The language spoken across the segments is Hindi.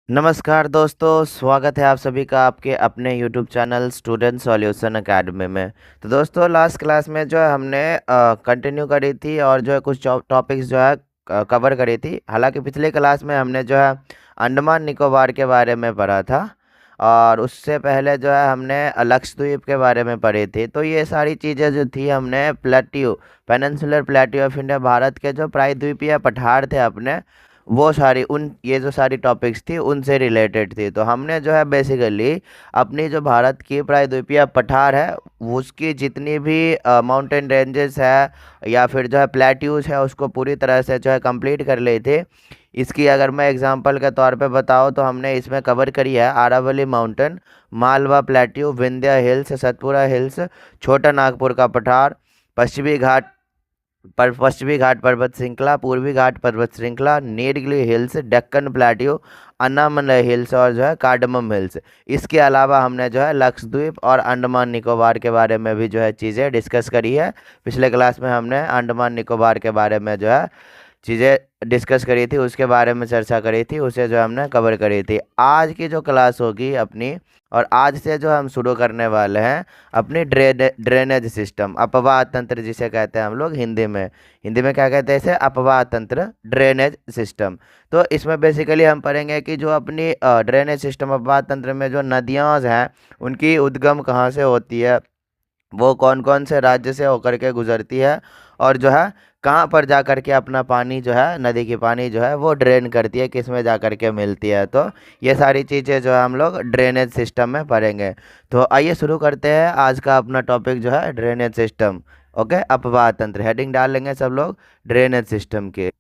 नमस्कार दोस्तों, स्वागत है आप सभी का आपके अपने YouTube channel student solution academy में। तो दोस्तों, लास्ट क्लास में जो है हमने कंटिन्यू करी थी और जो है कुछ टॉपिक्स जो है कवर करी थी। हालांकि पिछले क्लास में हमने जो है अंडमान निकोबार के बारे में पढ़ा था और उससे पहले जो है हमने लक्षद्वीप के बारे में पढ़ी थी। तो ये सारी चीज़ें जो थी हमने plateau peninsular plateau of India, Bharat के जो प्रायद्वीपीय पठार थे अपने, वो सारी उन ये जो सारी टॉपिक्स थी उनसे रिलेटेड थी। तो हमने जो है बेसिकली अपनी जो भारत की प्रायद्वीपीय पठार है उसकी जितनी भी माउंटेन रेंजेस है या फिर जो है प्लेट्यूज है उसको पूरी तरह से जो है कंप्लीट कर ली थी। इसकी अगर मैं एग्जांपल के तौर पे बताऊँ तो हमने इसमें कवर करी है Aravalli mountain, Malwa plateau, Vindhya hills, Satpura hills, छोटा नागपुर का पठार, पश्चिमी घाट पश्चिमी घाट पर्वत श्रृंखला, पूर्वी घाट पर्वत श्रृंखला, Nilgiri hills, Deccan plateau, Annamalai hills और जो है कार्डमम हिल्स। इसके अलावा हमने जो है लक्षद्वीप और अंडमान निकोबार के बारे में भी जो है चीज़ें डिस्कस करी है। पिछले क्लास में हमने अंडमान निकोबार के बारे में जो है चीज़ें डिस्कस करी थी, उसके बारे में चर्चा करी थी, उसे जो हमने कवर करी थी। आज की जो क्लास होगी अपनी, और आज से जो हम शुरू करने वाले हैं अपनी ड्रेनेज सिस्टम, अपवाह तंत्र जिसे कहते हैं हम लोग हिंदी में क्या कहते हैं इसे, अपवाह तंत्र, ड्रेनेज सिस्टम। तो इसमें बेसिकली हम पढ़ेंगे कि जो अपनी ड्रेनेज सिस्टम अपवाह तंत्र में जो नदियाँ हैं उनकी उद्गम कहाँ से होती है, वो कौन कौन से राज्य से होकर के गुजरती है और जो है कहाँ पर जा कर के अपना पानी जो है, नदी की पानी जो है वो ड्रेन करती है, किस में जा कर के मिलती है। तो ये सारी चीज़ें जो है हम लोग ड्रेनेज सिस्टम में पढ़ेंगे। तो आइए शुरू करते हैं आज का अपना टॉपिक जो है ड्रेनेज सिस्टम। ओके, अपवाह तंत्र हेडिंग डाल लेंगे सब लोग ड्रेनेज सिस्टम के।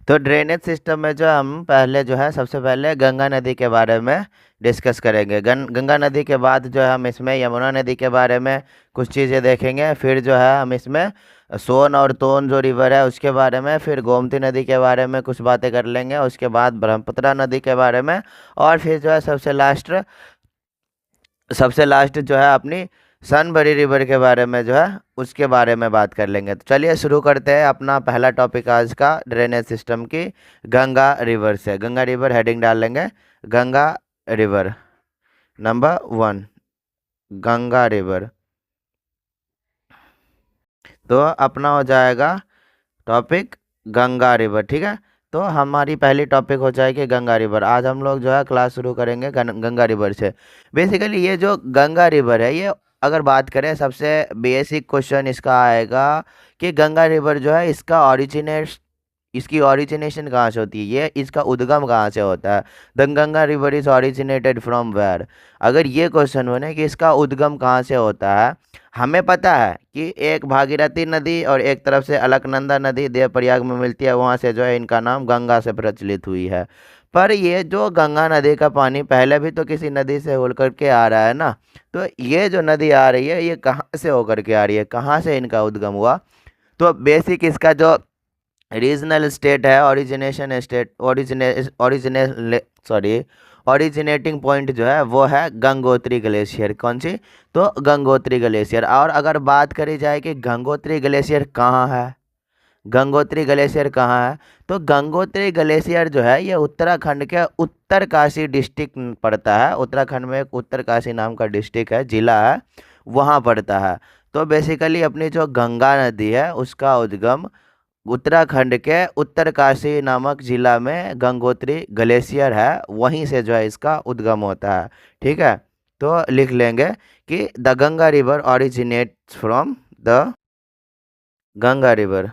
तो ड्रेनेज सिस्टम में जो हम पहले जो है सबसे पहले गंगा नदी के बारे में डिस्कस करेंगे। गंगा नदी के बाद जो है हम इसमें यमुना नदी के बारे में कुछ चीज़ें देखेंगे। फिर जो है हम इसमें सोन और तोन जो रिवर है उसके बारे में, फिर गोमती नदी के बारे में कुछ बातें कर लेंगे। उसके बाद ब्रह्मपुत्र नदी के बारे में, और फिर जो है सबसे लास्ट जो है अपनी सनबरी रिवर के बारे में जो है उसके बारे में बात कर लेंगे। तो चलिए शुरू करते हैं अपना पहला टॉपिक आज का ड्रेनेज सिस्टम की, गंगा रिवर से। गंगा रिवर हेडिंग डाल लेंगे, Ganga river number 1, Ganga river. तो अपना हो जाएगा टॉपिक गंगा रिवर, ठीक है। तो हमारी पहली टॉपिक हो जाएगी गंगा रिवर। आज हम लोग जो है क्लास शुरू करेंगे गंगा रिवर से। बेसिकली ये जो गंगा रिवर है, ये अगर बात करें सबसे बेसिक क्वेश्चन इसका आएगा कि गंगा रिवर जो है इसकी ओरिजिनेशन कहाँ से होती है, ये इसका उद्गम कहाँ से होता है। The Ganga river is originated from where. अगर ये क्वेश्चन बने कि इसका उद्गम कहाँ से होता है, हमें पता है कि एक भागीरथी नदी और एक तरफ से अलकनंदा नदी देवप्रयाग में मिलती है, वहाँ से जो है इनका नाम गंगा से प्रचलित हुई है। पर ये जो गंगा नदी का पानी पहले भी तो किसी नदी से होकर के आ रहा है ना। तो ये जो नदी आ रही है ये कहाँ से होकर के आ रही है, कहाँ से इनका उद्गम हुआ। तो बेसिक इसका जो रीजनल स्टेट है, ओरिजिनेशन स्टेट, ओरिजिनेटिंग पॉइंट जो है वो है गंगोत्री ग्लेशियर। कौन सी? तो गंगोत्री ग्लेशियर। और अगर बात करी जाए कि गंगोत्री ग्लेशियर कहाँ है, गंगोत्री ग्लेशियर कहाँ है, तो गंगोत्री ग्लेशियर जो है ये उत्तराखंड के उत्तरकाशी डिस्ट्रिक्ट पड़ता है। उत्तराखंड में एक उत्तरकाशी नाम का डिस्ट्रिक्ट है, जिला है, वहाँ पड़ता है। तो बेसिकली अपनी जो गंगा नदी है उसका उद्गम उत्तराखंड के उत्तरकाशी नामक जिला में गंगोत्री ग्लेशियर है, वहीं से जो है इसका उद्गम होता है, ठीक है। तो लिख लेंगे कि the Ganga river originates from the Ganga river,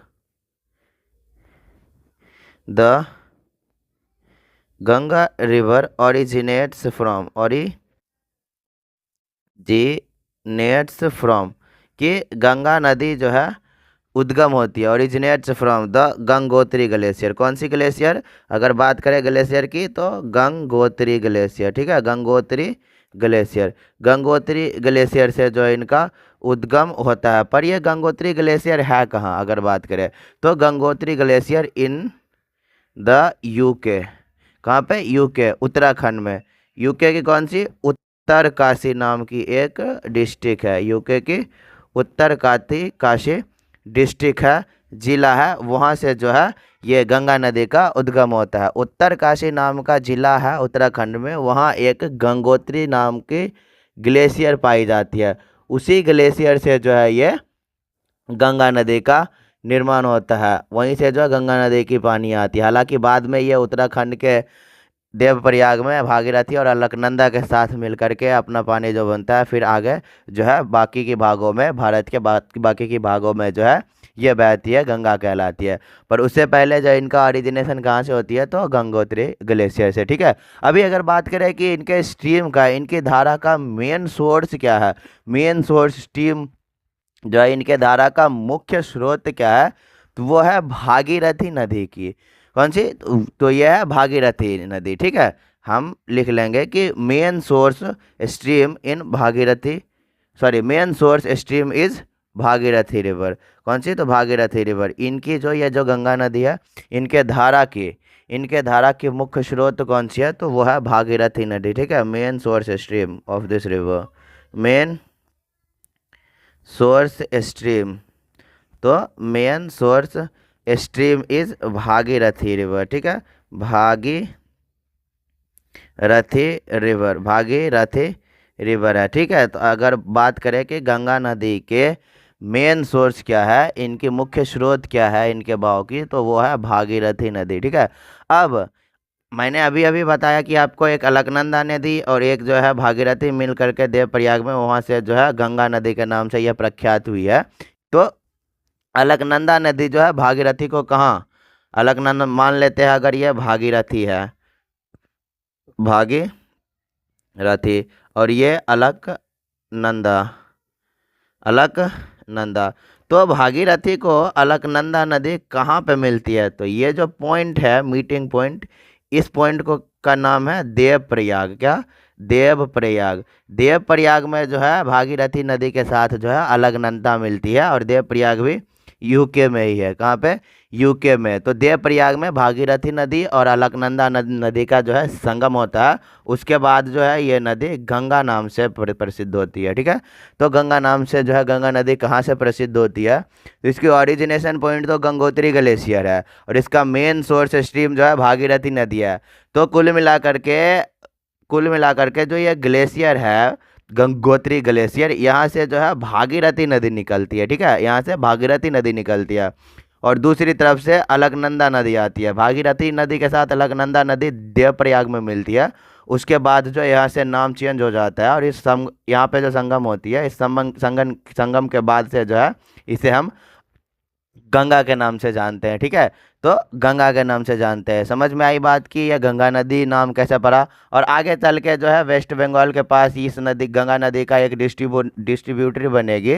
the Ganga river originates from कि गंगा नदी जो है उद्गम होती है, originates from the Gangotri glacier. कौन सी ग्लेशियर? अगर बात करें ग्लेशियर की तो गंगोत्री ग्लेशियर, ठीक है, गंगोत्री ग्लेशियर। गंगोत्री ग्लेशियर से जो है इनका उद्गम होता है। पर ये गंगोत्री ग्लेशियर है कहाँ, अगर बात करें तो Gangotri glacier in the UK. कहाँ पे? यूके, उत्तराखंड में। यूके की कौन सी? उत्तरकाशी नाम की एक डिस्ट्रिक्ट है, यूके की उत्तरकाशी डिस्ट्रिक्ट है, जिला है वहाँ से जो है ये गंगा नदी का उद्गम होता है। उत्तरकाशी नाम का जिला है उत्तराखंड में, वहाँ एक गंगोत्री नाम की ग्लेशियर पाई जाती है। उसी ग्लेशियर से जो है ये गंगा नदी का निर्माण होता है, वहीं से जो है गंगा नदी की पानी आती है। हालांकि बाद में ये उत्तराखंड के देवप्रयाग में भागीरथी और अलकनंदा के साथ मिलकर के अपना पानी जो बनता है, फिर आगे जो है बाकी के भागों में, भारत के बाकी के भागों में जो है ये बहती है, गंगा कहलाती है। पर उससे पहले जो इनका ओरिजिनेशन कहाँ से होती है, तो गंगोत्री ग्लेशियर से। ठीक है, अभी अगर बात करें कि इनके स्ट्रीम का, इनकी धारा का मेन सोर्स क्या है, मेन सोर्स स्ट्रीम जो है इनके धारा का मुख्य स्रोत क्या है, तो वो है भागीरथी नदी की। कौन सी, तो यह है भागीरथी नदी। ठीक है, हम लिख लेंगे कि main source stream in Bhagirathi, sorry main source stream is Bhagirathi river. कौन सी, तो भागीरथी रिवर। इनकी जो ये जो गंगा नदी है, इनके धारा की मुख्य स्रोत कौन सी है, तो वो है भागीरथी नदी। ठीक है, main source stream of this river, main source stream, तो main source stream is Bhagirathi river. ठीक है, भागीरथी रिवर है। ठीक है, तो अगर बात करें कि गंगा नदी के मेन सोर्स क्या है, इनकी मुख्य स्रोत क्या है इनके बहाव की, तो वो है भागीरथी नदी। ठीक है, अब मैंने अभी अभी बताया कि आपको एक अलकनंदा नदी और एक जो है भागीरथी मिल करके देवप्रयाग में, वहाँ से जो है गंगा नदी के नाम से यह प्रख्यात हुई है। तो अलकनंदा नदी जो है भागीरथी को कहाँ, अलकनंदा मान लेते हैं अगर ये भागीरथी है, भागीरथी, और ये अलकनंदा, तो भागीरथी को अलकनंदा नदी कहाँ पे मिलती है, तो ये जो पॉइंट है, मीटिंग पॉइंट, इस पॉइंट को का नाम है देवप्रयाग। क्या, देवप्रयाग। देवप्रयाग में जो है भागीरथी नदी के साथ जो है अलकनंदा मिलती है, और देवप्रयाग भी यूके में ही है। कहाँ पे, यूके में। तो देवप्रयाग में भागीरथी नदी और अलकनंदा नदी का जो है संगम होता है। उसके बाद जो है ये नदी गंगा नाम से प्रसिद्ध होती है। ठीक है, तो गंगा नाम से जो है गंगा नदी कहाँ से प्रसिद्ध होती है, तो इसकी ओरिजिनेशन पॉइंट तो गंगोत्री ग्लेशियर है, और इसका मेन सोर्स स्ट्रीम जो है भागीरथी नदी है। तो कुल मिलाकर के जो ये ग्लेशियर है, गंगोत्री ग्लेशियर, यहाँ से जो है भागीरथी नदी निकलती है। ठीक है, यहाँ से भागीरथी नदी निकलती है, और दूसरी तरफ से अलकनंदा नदी आती है। भागीरथी नदी के साथ अलकनंदा नदी देवप्रयाग में मिलती है। उसके बाद जो यहाँ से नाम चेंज हो जाता है, और इस यहाँ पे जो संगम होती है, इस संगम के बाद से जो है इसे हम गंगा के नाम से जानते हैं। ठीक है, तो गंगा के नाम से जानते हैं। समझ में आई बात की यह गंगा नदी नाम कैसे पड़ा। और आगे चल के जो है वेस्ट बंगाल के पास इस नदी, गंगा नदी का एक डिस्ट्रीब्यूटरी बनेगी,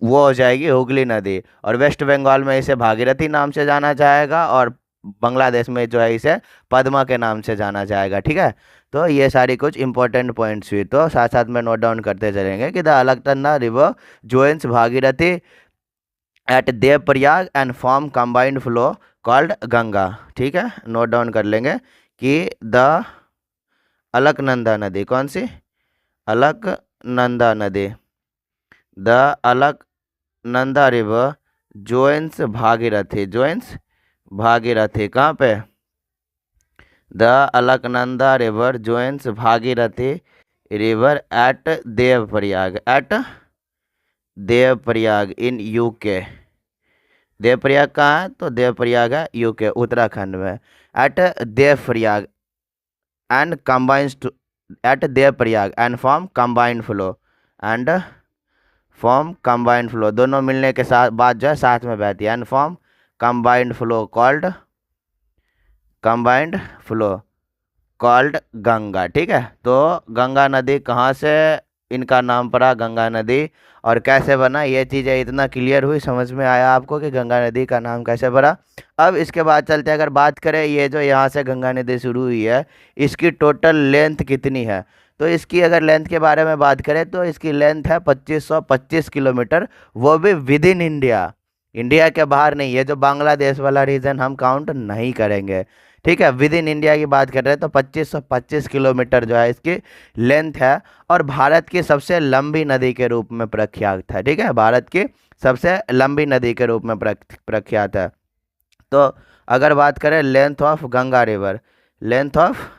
वो हो जाएगी हुगली नदी, और वेस्ट बंगाल में इसे भागीरथी नाम से जाना जाएगा, और बांग्लादेश में जो है इसे पद्मा के नाम से जाना जाएगा। ठीक है, तो ये सारी कुछ इंपॉर्टेंट पॉइंट्स हुई, तो साथ साथ में नोट डाउन करते चलेंगे कि the Alaknanda river joins Bhagirathi at Devprayag and form combined flow called Ganga. ठीक है, नोट डाउन कर लेंगे कि द अलकनंदा नदी, कौन सी, अलकनंदा नदी, the Alaknanda river joins Bhagirathi, कहाँ पे, the Alaknanda river joins Bhagirathi river at Devprayag in UK. Devprayag कहाँ है, तो देवप्रयाग है यूके, उत्तराखंड में। At Devprayag and combines at Devprayag and form combined flow, दोनों मिलने के साथ बाद जो है साथ में बहती है, and form combined flow called Ganga. ठीक है, तो गंगा नदी कहाँ से इनका नाम पड़ा, गंगा नदी, और कैसे बना, ये चीज़ें इतना क्लियर हुई, समझ में आया आपको कि गंगा नदी का नाम कैसे पड़ा। अब इसके बाद चलते अगर बात करें, ये जो यहाँ से गंगा नदी शुरू हुई है, इसकी टोटल लेंथ कितनी है, तो इसकी अगर लेंथ के बारे में बात करें तो इसकी लेंथ है 2525 किलोमीटर, वो भी विद इन इंडिया के बाहर नहीं। है जो बांग्लादेश वाला रीजन हम काउंट नहीं करेंगे। ठीक है, विद इन इंडिया की बात कर रहे हैं तो 2525 किलोमीटर जो है इसकी लेंथ है, और भारत की सबसे लंबी नदी के रूप में प्रख्यात है। ठीक है, भारत की सबसे लंबी नदी के रूप में प्रख्यात है। तो अगर बात करें length of Ganga river, length of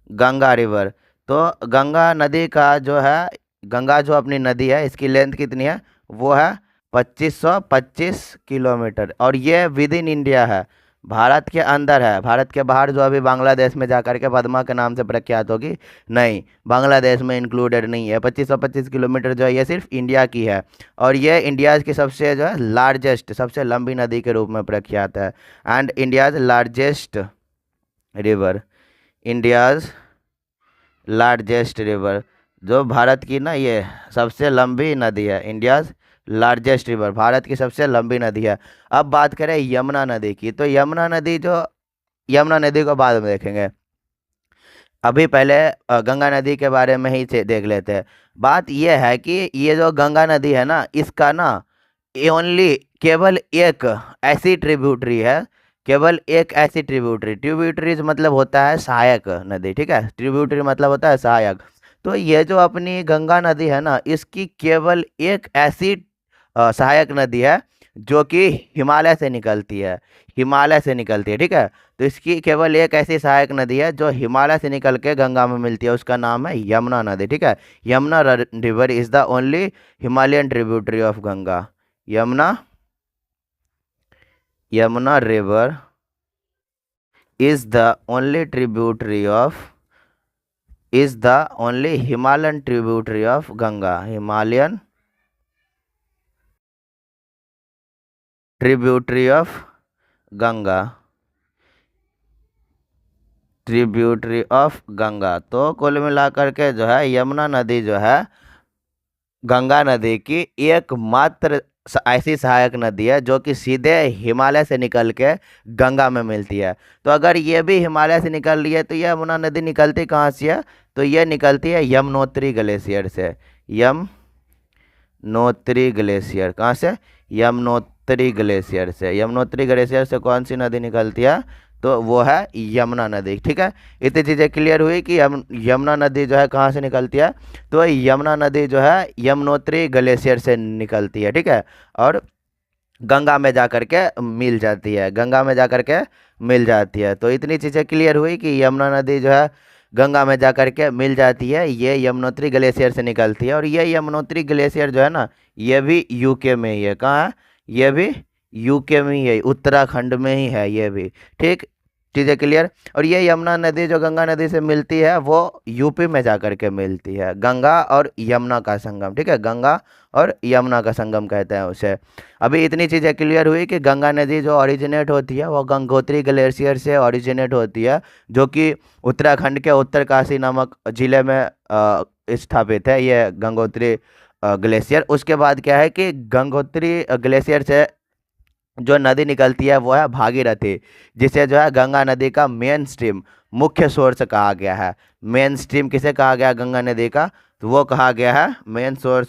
Ganga river, तो गंगा नदी का जो है, गंगा जो अपनी नदी है इसकी लेंथ कितनी है, वो है 2525 किलोमीटर, और ये विद इन इंडिया है, भारत के अंदर है। भारत के बाहर जो अभी बांग्लादेश में जाकर के पद्मा के नाम से प्रख्यात होगी, नहीं, बांग्लादेश में इंक्लूडेड नहीं है। 2525 किलोमीटर जो है ये सिर्फ इंडिया की है, और ये इंडिया की सबसे जो है लार्जेस्ट, सबसे लंबी नदी के रूप में प्रख्यात है। And India's largest river, India's largest river, जो भारत की ना ये सबसे लंबी नदी है, इंडियाज लार्जेस्ट रिवर, भारत की सबसे लंबी नदी है। अब बात करें यमुना नदी की, तो यमुना नदी जो, यमुना नदी को बाद में देखेंगे, अभी पहले गंगा नदी के बारे में ही देख लेते हैं। बात यह है कि ये जो गंगा नदी है ना, इसका ना ओनली केवल एक ऐसी ट्रिब्यूटरी है, केवल एक ऐसी ट्रिब्यूटरी, ट्रिब्यूटरीज मतलब होता है सहायक नदी, ठीक है, ट्रिब्यूटरी मतलब होता है सहायक। तो ये जो अपनी गंगा नदी है ना, इसकी केवल एक ऐसी सहायक नदी है जो कि हिमालय से निकलती है, हिमालय से निकलती है, ठीक है। तो इसकी केवल एक ऐसी सहायक नदी है जो हिमालय से निकल के गंगा में मिलती है, उसका नाम है यमुना नदी, ठीक है। Yamuna river is the only Himalayan tributary of Ganga. Yamuna, Yamuna river is the only tributary of, is the only Himalayan tributary of Ganga, Himalayan tributary of Ganga, tributary of Ganga. तो कुल मिलाकर के जो है यमुना नदी जो है गंगा नदी की एकमात्र ऐसी सहायक नदी है जो कि सीधे हिमालय से निकल के गंगा में मिलती है। तो अगर ये भी हिमालय से निकल रही है तो यह यमुना नदी निकलती कहाँ से है, तो ये निकलती है यमुनोत्री ग्लेशियर से। यमुनोत्री ग्लेशियर कहाँ से, यमुनोत्री ग्लेशियर से। यमुनोत्री ग्लेशियर से कौन सी नदी निकलती है, तो वो है यमुना नदी, ठीक है। इतनी चीज़ें क्लियर हुई कि यमुना नदी जो है कहाँ से निकलती है, तो यमुना नदी जो है यमुनोत्री ग्लेशियर से निकलती है, ठीक है, और गंगा में जा कर के मिल जाती है, गंगा में जा कर के मिल जाती है। तो इतनी चीज़ें क्लियर हुई कि यमुना नदी जो है गंगा में जा कर के मिल जाती है, ये यमुनोत्री ग्लेशियर से निकलती है। और ये यमुनोत्री ग्लेशियर जो है ना, ये भी यूके में ही है, कहाँ है, ये भी यूके में ही है, उत्तराखंड में ही है ये भी, ठीक, चीज़ें क्लियर। और ये यमुना नदी जो गंगा नदी से मिलती है वो यूपी में जा कर के मिलती है, गंगा और यमुना का संगम, ठीक है, गंगा और यमुना का संगम कहते हैं उसे। अभी इतनी चीज़ें क्लियर हुई कि गंगा नदी जो ओरिजिनेट होती है वो गंगोत्री ग्लेशियर से ओरिजिनेट होती है, जो कि उत्तराखंड के उत्तरकाशी नामक जिले में स्थापित है ये गंगोत्री ग्लेशियर। उसके बाद क्या है कि गंगोत्री ग्लेशियर से जो नदी निकलती है वो है भागीरथी, जिसे जो है गंगा नदी का मेन स्ट्रीम, मुख्य सोर्स कहा गया है। मेन स्ट्रीम किसे कहा गया गंगा नदी का, तो वो कहा गया है main source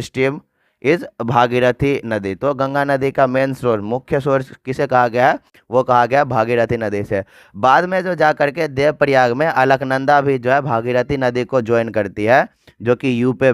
stream is Bhagirathi नदी। तो गंगा नदी का मेन सोर्स, मुख्य सोर्स किसे कहा गया है, वो कहा गया भागीरथी नदी से। बाद में जो जा करके देवप्रयाग में अलकनंदा भी जो है भागीरथी नदी को ज्वाइन करती है, जो कि यूके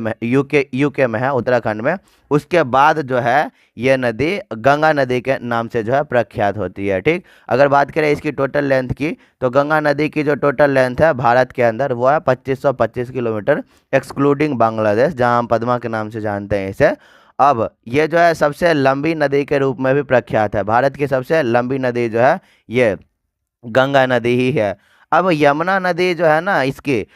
में है, उत्तराखंड में। उसके बाद जो है ये नदी गंगा नदी के नाम से जो है प्रख्यात होती है, ठीक। अगर बात करें इसकी टोटल लेंथ की, तो गंगा नदी की जो टोटल लेंथ है भारत के अंदर वो है 2525 किलोमीटर, एक्सक्लूडिंग बांग्लादेश, जहां हम पद्मा के नाम से जानते हैं इसे। अब ये जो है सबसे लंबी नदी के रूप में भी प्रख्यात है, भारत की सबसे लंबी नदी जो है ये गंगा नदी ही है। अब यमुना नदी जो है ना, इसकी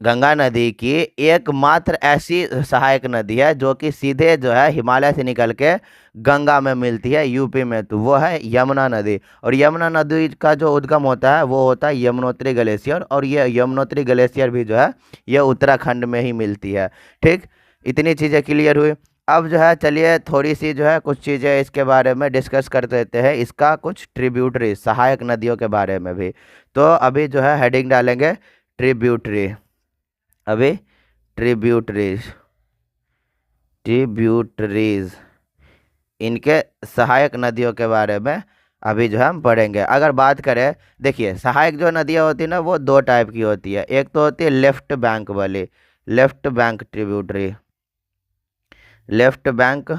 गंगा नदी की एकमात्र ऐसी सहायक नदी है जो कि सीधे जो है हिमालय से निकल के गंगा में मिलती है यूपी में, तो वो है यमुना नदी। और यमुना नदी का जो उद्गम होता है वो होता है यमुनोत्री ग्लेशियर, और ये यमुनोत्री ग्लेशियर भी जो है ये उत्तराखंड में ही मिलती है, ठीक। इतनी चीज़ें क्लियर हुई। अब जो है चलिए थोड़ी सी जो है कुछ चीज़ें इसके बारे में डिस्कस कर देते हैं, इसका कुछ ट्रिब्यूटरी सहायक नदियों के बारे में भी। तो अभी जो है हेडिंग डालेंगे ट्रिब्यूटरी, अभी ट्रिब्यूटरीज, ट्रिब्यूटरीज इनके सहायक नदियों के बारे में अभी जो है हम पढ़ेंगे। अगर बात करें, देखिए सहायक जो नदियाँ होती है ना वो दो टाइप की होती है, एक तो होती है लेफ्ट बैंक वाली, left bank tributary, left bank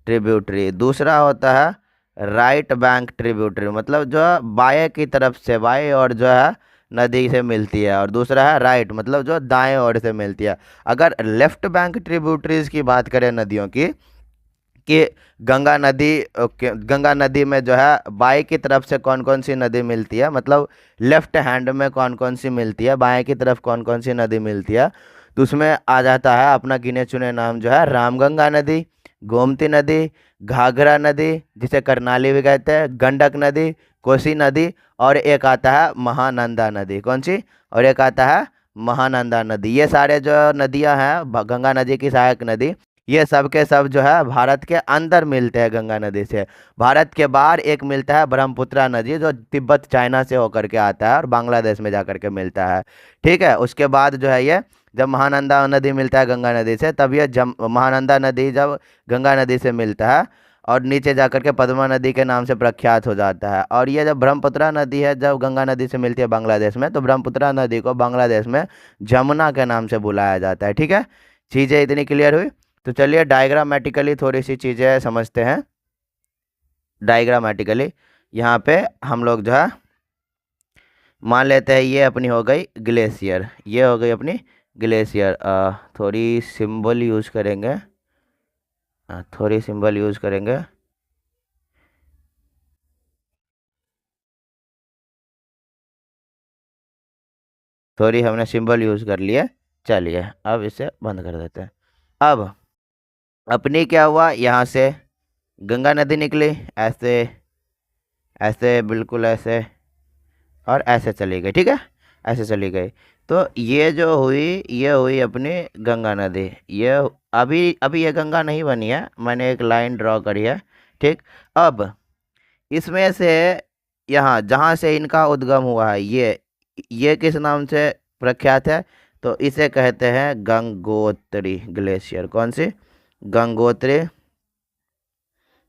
tributary. दूसरा होता है राइट बैंक ट्रिब्यूटरी, मतलब जो है बाएं की तरफ से, बाएं और जो है नदी से मिलती है, और दूसरा है राइट मतलब जो दाएं ओर से मिलती है। अगर लेफ्ट बैंक ट्रिब्यूटरीज की बात करें नदियों की, कि गंगा नदी, गंगा नदी में जो है बाएं की तरफ से कौन कौन सी नदी मिलती है, मतलब लेफ्ट हैंड में कौन कौन सी मिलती है, बाएं की तरफ कौन कौन सी नदी मिलती है, तो उसमें आ जाता है अपना गिने चुने नाम जो है रामगंगा नदी, गोमती नदी, घाघरा नदी जिसे करनाली भी कहते हैं, गंडक नदी, कोसी नदी, और एक आता है महानंदा नदी। कौन सी? और एक आता है महानंदा नदी। ये सारे जो नदियां हैं, गंगा नदी की सहायक नदी, ये सब के सब जो है भारत के अंदर मिलते हैं गंगा नदी से। भारत के बाहर एक मिलता है ब्रह्मपुत्रा नदी, जो तिब्बत चाइना से होकर के आता है और बांग्लादेश में जाकर के मिलता है। ठीक है, उसके बाद जो है ये जब महानंदा नदी मिलता है गंगा नदी से, तब ये महानंदा नदी जब गंगा नदी से मिलता है और नीचे जाकर के पद्मा नदी के नाम से प्रख्यात हो जाता है। और ये जब ब्रह्मपुत्रा नदी है, जब गंगा नदी से मिलती है बांग्लादेश में, तो ब्रह्मपुत्रा नदी को बांग्लादेश में जमुना के नाम से बुलाया जाता है। ठीक है, चीज़ें इतनी क्लियर हुई? तो चलिए डायग्रामेटिकली थोड़ी सी चीज़ें समझते हैं। डायग्रामेटिकली यहाँ पे हम लोग जो है मान लेते हैं ये अपनी हो गई ग्लेशियर, ये हो गई अपनी ग्लेशियर। थोड़ी सिंबल यूज करेंगे, थोड़ी सिंबल यूज करेंगे। थोड़ी हमने सिंबल यूज कर लिए। चलिए अब इसे बंद कर देते हैं। अब अपनी क्या हुआ, यहाँ से गंगा नदी निकली, ऐसे ऐसे बिल्कुल ऐसे, और ऐसे चली गई। ठीक है, ऐसे चली गई। तो ये जो हुई, ये हुई अपनी गंगा नदी। ये अभी अभी ये गंगा नहीं बनी है, मैंने एक लाइन ड्रॉ करी है। ठीक, अब इसमें से यहाँ जहाँ से इनका उद्गम हुआ है, ये किस नाम से प्रख्यात है? तो इसे कहते हैं गंगोत्री ग्लेशियर। कौन सी? गंगोत्री,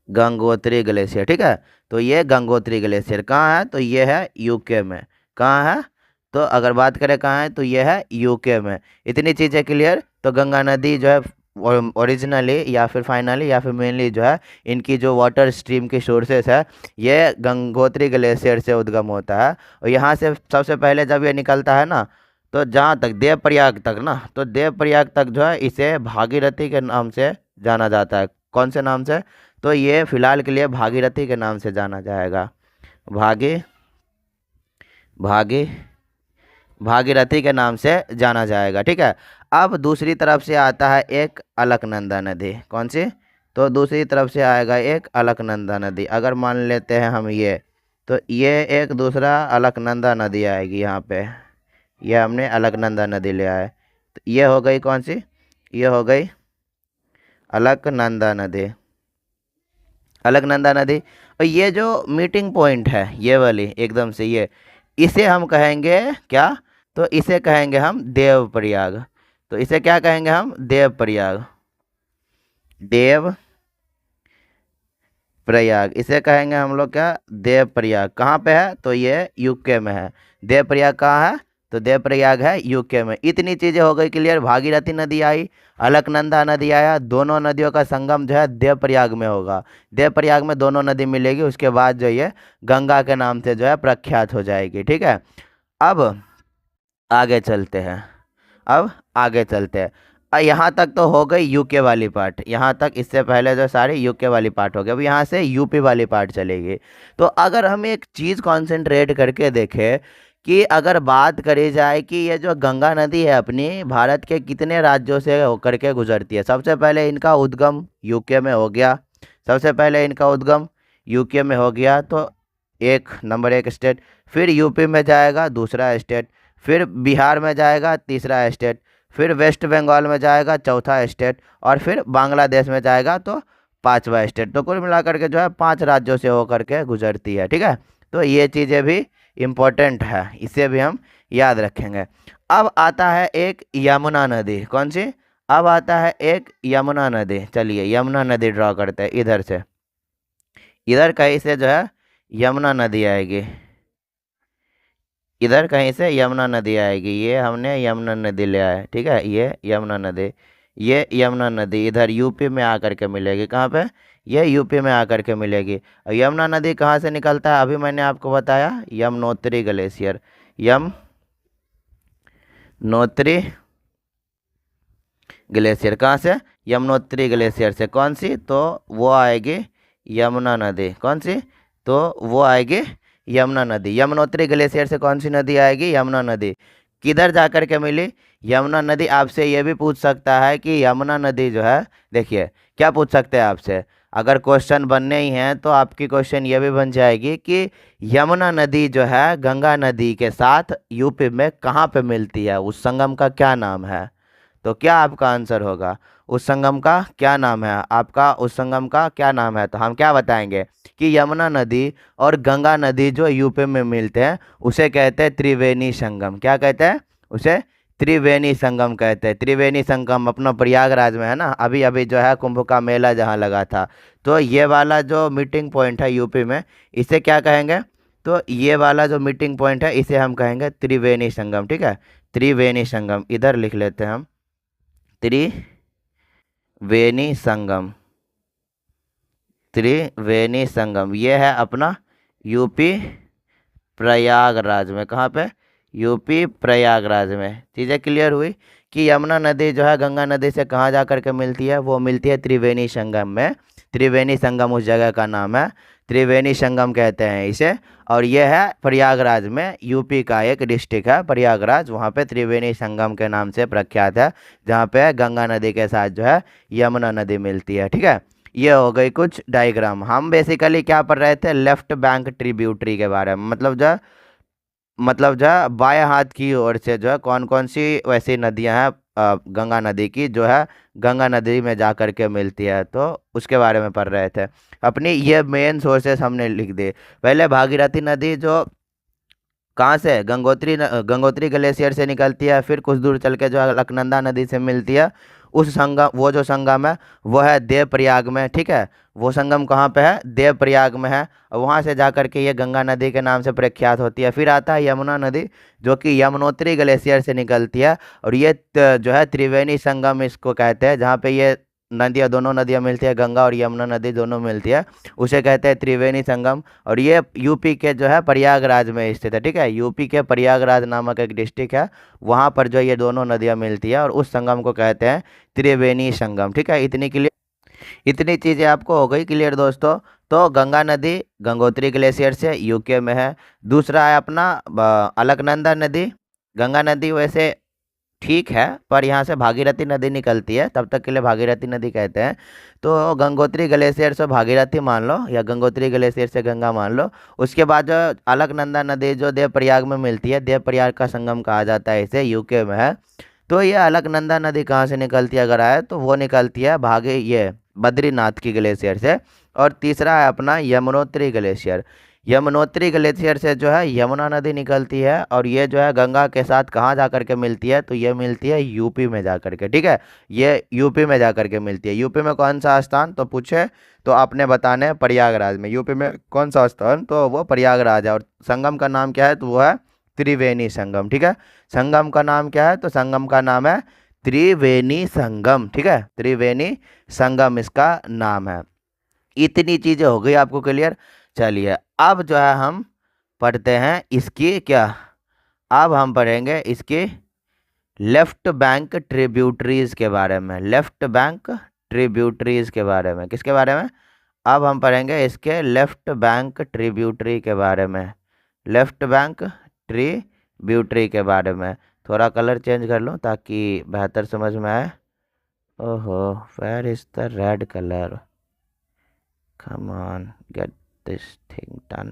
गंगोत्री ग्लेशियर। ठीक है, तो ये गंगोत्री ग्लेशियर कहाँ है? तो ये है यूके में। कहाँ है? तो अगर बात करें कहाँ है, तो ये है यूके में। इतनी चीज़ें क्लियर? तो गंगा नदी जो है ओरिजिनली या फिर फाइनली या फिर मेनली जो है, इनकी जो वाटर स्ट्रीम की सोर्सेस है, ये गंगोत्री ग्लेशियर से उद्गम होता है। और यहाँ से सबसे पहले जब ये निकलता है ना, तो जहाँ तक देवप्रयाग तक ना, तो देवप्रयाग तक जो है इसे भागीरथी के नाम से जाना जाता है। कौन से नाम से? तो ये फिलहाल के लिए भागीरथी के नाम से जाना जाएगा। भागी भागी भागीरथी के नाम से जाना जाएगा। ठीक है, अब दूसरी तरफ से आता है एक अलकनंदा नदी। कौन सी? तो दूसरी तरफ से आएगा एक अलकनंदा नदी। अगर मान लेते हैं हम ये, तो ये एक दूसरा अलकनंदा नदी आएगी यहाँ पे। ये हमने अलकनंदा नदी ले आए, तो ये हो गई कौन सी? ये हो गई अलकनंदा नदी। अलकनंदा नदी। और ये जो मीटिंग पॉइंट है, ये वाली एकदम से ये, इसे हम कहेंगे क्या? तो इसे कहेंगे हम देवप्रयाग। तो इसे क्या कहेंगे हम? देवप्रयाग। देव प्रयाग इसे कहेंगे हम लोग क्या? देवप्रयाग। कहाँ पे है? तो ये यूके में है। देवप्रयाग कहाँ है? तो देवप्रयाग है यूके में। इतनी चीज़ें हो गई क्लियर। भागीरथी नदी आई, अलकनंदा नदी आया, दोनों नदियों का संगम जो है देवप्रयाग में होगा। देवप्रयाग में दोनों नदी मिलेगी, उसके बाद जो ये गंगा के नाम से जो है प्रख्यात हो जाएगी। ठीक है, अब आगे चलते हैं। अब आगे चलते हैं। यहाँ तक तो हो गई यूके वाली पार्ट, यहाँ तक इससे पहले जो सारी यूके वाली पार्ट हो गई। अब यहाँ से यूपी वाली पार्ट चलेगी। तो अगर हम एक चीज़ कॉन्सेंट्रेट करके देखें कि अगर बात करी जाए कि ये जो गंगा नदी है अपनी, भारत के कितने राज्यों से होकर के गुजरती है। सबसे पहले इनका उद्गम यूके में हो गया। सबसे पहले इनका उद्गम यूके में हो गया, तो एक नंबर एक स्टेट। फिर यूपी में जाएगा दूसरा स्टेट, फिर बिहार में जाएगा तीसरा स्टेट, फिर वेस्ट बंगाल में जाएगा चौथा स्टेट, और फिर बांग्लादेश में जाएगा तो पांचवा स्टेट। तो कुल मिलाकर के जो है 5 राज्यों से होकर के गुजरती है। ठीक है, तो ये चीज़ें भी इम्पोर्टेंट है, इसे भी हम याद रखेंगे। अब आता है एक यमुना नदी। कौन सी? अब आता है एक यमुना नदी। चलिए यमुना नदी ड्रॉ करते हैं इधर से। इधर कहीं से जो है यमुना नदी आएगी, इधर कहीं से यमुना नदी आएगी। ये हमने यमुना नदी ले आए। ठीक है, ये यमुना नदी, ये यमुना नदी इधर यूपी में आकर के मिलेगी। कहाँ पे? ये यूपी में आकर के मिलेगी। और यमुना नदी कहाँ से निकलता है? अभी मैंने आपको बताया, यमुनोत्री ग्लेशियर। यमुनोत्री ग्लेशियर कहाँ से? यमुनोत्री ग्लेशियर से। कौन सी? तो वो आएगी यमुना नदी। कौन सी? तो वो आएगी यमुना नदी। यमुनोत्री ग्लेशियर से कौन सी नदी आएगी? यमुना नदी। किधर जाकर के मिली? यमुना नदी। आपसे ये भी पूछ सकता है कि यमुना नदी जो है, देखिए क्या पूछ सकते हैं आपसे, अगर क्वेश्चन बनने ही हैं तो आपकी क्वेश्चन ये भी बन जाएगी कि यमुना नदी जो है गंगा नदी के साथ यूपी में कहाँ पे मिलती है, उस संगम का क्या नाम है? तो क्या आपका आंसर होगा? उस संगम का क्या नाम है आपका? उस संगम का क्या नाम है? तो हम क्या बताएंगे कि यमुना नदी और गंगा नदी जो यूपी में मिलते हैं उसे कहते हैं त्रिवेणी संगम। क्या कहते हैं? उसे त्रिवेणी संगम कहते हैं। त्रिवेणी संगम अपना प्रयागराज में है ना। अभी अभी जो है कुंभ का मेला जहाँ लगा था, तो ये वाला जो मीटिंग पॉइंट है यूपी में, इसे क्या कहेंगे? तो ये वाला जो मीटिंग पॉइंट है इसे हम कहेंगे त्रिवेणी संगम। ठीक है, त्रिवेणी संगम इधर लिख लेते हैं हम, त्रिवेणी संगम। त्रिवेणी संगम ये है अपना यूपी प्रयागराज में। कहाँ पे? यूपी प्रयागराज में। चीज़ें क्लियर हुई कि यमुना नदी जो है गंगा नदी से कहाँ जा कर के मिलती है? वो मिलती है त्रिवेणी संगम में। त्रिवेणी संगम उस जगह का नाम है, त्रिवेणी संगम कहते हैं इसे। और ये है प्रयागराज में, यूपी का एक डिस्ट्रिक्ट है प्रयागराज, वहाँ पे त्रिवेणी संगम के नाम से प्रख्यात है, जहाँ पे गंगा नदी के साथ जो है यमुना नदी मिलती है। ठीक है, ये हो गई कुछ डायग्राम। हम बेसिकली क्या पढ़ रहे थे? लेफ्ट बैंक ट्रिब्यूटरी के बारे में। मतलब जो बाएं हाथ की ओर से जो है कौन कौन सी वैसी नदियां हैं गंगा नदी की, जो है गंगा नदी में जा कर के मिलती है, तो उसके बारे में पढ़ रहे थे। अपनी ये मेन सोर्सेस हमने लिख दिए। पहले भागीरथी नदी जो कहाँ से? गंगोत्री ग्लेशियर से निकलती है, फिर कुछ दूर चल के जो है अलकनंदा नदी से मिलती है। उस संगम, वो जो संगम है वो है देवप्रयाग में। ठीक है, वो संगम कहाँ पे है? देवप्रयाग में है। और वहाँ से जा कर के ये गंगा नदी के नाम से प्रख्यात होती है। फिर आता है यमुना नदी, जो कि यमुनोत्री ग्लेशियर से निकलती है। और ये जो है त्रिवेणी संगम इसको कहते हैं, जहाँ पे ये नदियाँ, दोनों नदियाँ मिलती है, गंगा और यमुना नदी दोनों मिलती है, उसे कहते हैं त्रिवेणी संगम। और ये यूपी के जो है प्रयागराज में स्थित है। ठीक है, यूपी के प्रयागराज नामक एक डिस्ट्रिक्ट है, वहाँ पर जो ये दोनों नदियाँ मिलती है और उस संगम को कहते हैं त्रिवेणी संगम। ठीक है, इतनी चीज़ें आपको हो गई क्लियर दोस्तों। तो गंगा नदी गंगोत्री ग्लेशियर से यूके में है। दूसरा है अपना अलकनंदा नदी। गंगा नदी वैसे ठीक है, पर यहाँ से भागीरथी नदी निकलती है, तब तक के लिए भागीरथी नदी कहते हैं। तो गंगोत्री ग्लेशियर से भागीरथी मान लो, या गंगोत्री ग्लेशियर से गंगा मान लो। उसके बाद जो अलकनंदा नदी जो देवप्रयाग में मिलती है, देवप्रयाग का संगम कहा जाता है इसे, यूके में है। तो ये अलकनंदा नदी कहाँ से निकलती है अगर आए तो वो निकलती है ये बद्रीनाथ की ग्लेशियर से। और तीसरा है अपना यमुनोत्री ग्लेशियर। यमुनोत्री ग्लेशियर से जो है यमुना नदी निकलती है, और ये जो है गंगा के साथ कहाँ जा कर के मिलती है? तो ये मिलती है यूपी में जा कर के। ठीक है, ये यूपी में जा कर के मिलती है। यूपी में कौन सा स्थान? तो पूछे तो आपने बताने प्रयागराज में। यूपी में कौन सा स्थान? तो वो प्रयागराज है। और संगम का नाम क्या है? तो वो है त्रिवेणी संगम। ठीक है, संगम का नाम क्या है? तो संगम का नाम है त्रिवेणी संगम। ठीक है, त्रिवेणी संगम इसका नाम है। इतनी चीज़ें हो गई आपको क्लियर। चलिए अब जो है हम पढ़ते हैं इसकी क्या, अब हम पढ़ेंगे इसकी लेफ्ट बैंक ट्रिब्यूटरीज के बारे में। लेफ्ट बैंक ट्रिब्यूटरीज के बारे में, किसके बारे में? अब हम पढ़ेंगे इसके लेफ्ट बैंक ट्रिब्यूटरी के बारे में। लेफ्ट बैंक ट्रिब्यूटरी के बारे में। थोड़ा कलर चेंज कर लूँ ताकि बेहतर समझ में आए। ओहो, where is the red colour? Come on, get this thing done.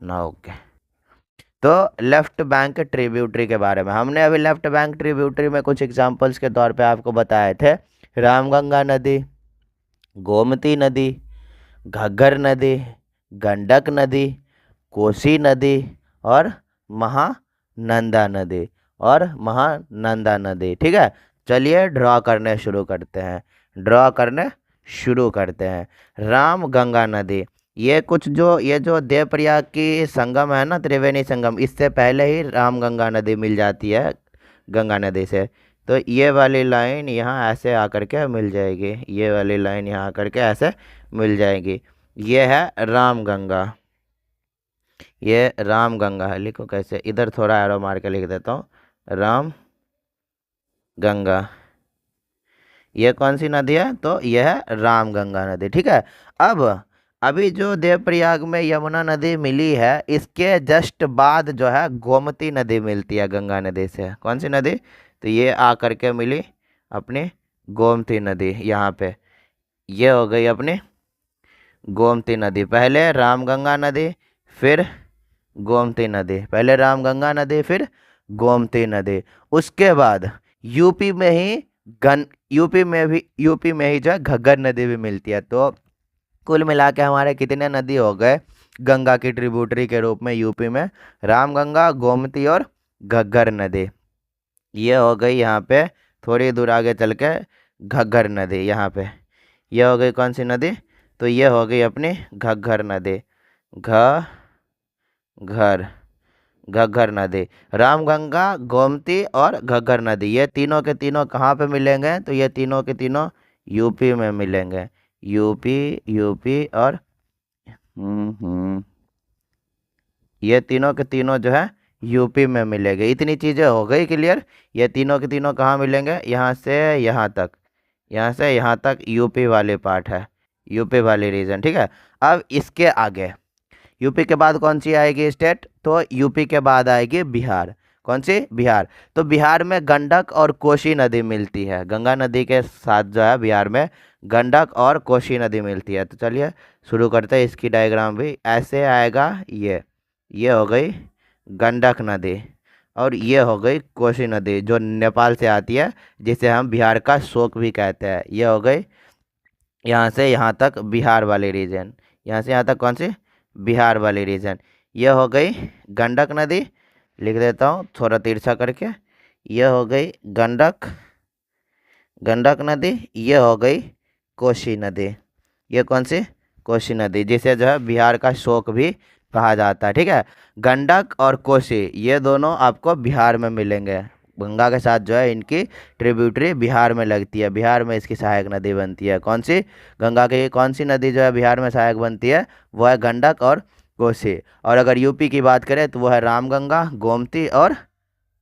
now okay. तो लेफ्ट बैंक ट्रिब्यूटरी के बारे में हमने अभी लेफ्ट बैंक ट्रिब्यूटरी में कुछ एग्जांपल्स के तौर पे आपको बताए थे। रामगंगा नदी, गोमती नदी, घग्गर नदी, गंडक नदी, कोसी नदी और महानंदा नदी ठीक है, चलिए ड्रॉ करने शुरू करते हैं। राम गंगा नदी, ये जो देवप्रयाग की संगम है ना, त्रिवेणी संगम, इससे पहले ही राम गंगा नदी मिल जाती है गंगा नदी से। तो ये वाली लाइन यहाँ ऐसे आकर के मिल जाएगी, ये वाली लाइन यहाँ आकर के ऐसे मिल जाएगी। ये है रामगंगा, ये रामगंगा है। लिखो कैसे, इधर थोड़ा एरो मार के लिख देता हूँ, राम गंगा। ये कौन सी नदी है? तो यह है रामगंगा नदी। ठीक है। अब अभी जो देवप्रयाग में यमुना नदी मिली है, इसके जस्ट बाद जो है गोमती नदी मिलती है गंगा नदी से। कौन सी नदी? तो ये आ करके मिली अपनी गोमती नदी यहाँ पे। ये हो गई अपनी गोमती नदी। पहले रामगंगा नदी फिर गोमती नदी, पहले रामगंगा नदी फिर गोमती नदी। उसके बाद यूपी में ही यूपी में ही जो है घग्गर नदी भी मिलती है। तो कुल मिला के हमारे कितने नदी हो गए गंगा की ट्रिब्यूटरी के रूप में यूपी में? रामगंगा, गोमती और घग्गर नदी। ये हो गई यहाँ पे, थोड़ी दूर आगे चल के घग्गर नदी यहाँ पे। ये हो गई कौन सी नदी? तो ये हो गई अपनी घग्गर नदी। घग्गर नदी, रामगंगा, गोमती और घग्गर नदी, ये तीनों के तीनों कहाँ पे मिलेंगे? तो ये तीनों के तीनों यूपी में मिलेंगे। यूपी और ये तीनों के तीनों जो है यूपी में मिलेंगे। इतनी चीज़ें हो गई क्लियर। ये तीनों के तीनों कहाँ मिलेंगे? यहाँ से यहाँ तक, यहाँ से यहाँ तक यूपी वाले पार्ट है, यूपी वाली रीजन। ठीक है। अब इसके आगे यूपी के बाद कौन सी आएगी स्टेट? तो यूपी के बाद आएगी बिहार। कौन सी? बिहार। तो बिहार में गंडक और कोसी नदी मिलती है। गंगा नदी के साथ जो है बिहार में गंडक और कोसी नदी मिलती है। तो चलिए शुरू करते हैं। इसकी डायग्राम भी ऐसे आएगा। ये हो गई गंडक नदी और ये हो गई कोसी नदी जो नेपाल से आती है, जिसे हम बिहार का शोक भी कहते हैं। ये हो गई यहाँ से यहाँ तक बिहार वाली रीजन, यहाँ से यहाँ तक कौन सी? बिहार वाली रीजन। ये हो गई गंडक नदी, लिख देता हूँ थोड़ा तिरछा करके। ये हो गई गंडक नदी। ये हो गई कोसी नदी। ये कौन सी? कोसी नदी, जिसे जो है बिहार का शोक भी कहा जाता है। ठीक है। गंडक और कोसी ये दोनों आपको बिहार में मिलेंगे। गंगा के साथ जो है इनकी ट्रिब्यूटरी बिहार में लगती है, बिहार में इसकी सहायक नदी बनती है। कौन सी? गंगा की कौन सी नदी जो है बिहार में सहायक बनती है? वो है गंडक और कोसी। और अगर यूपी की बात करें तो वो है रामगंगा, गोमती और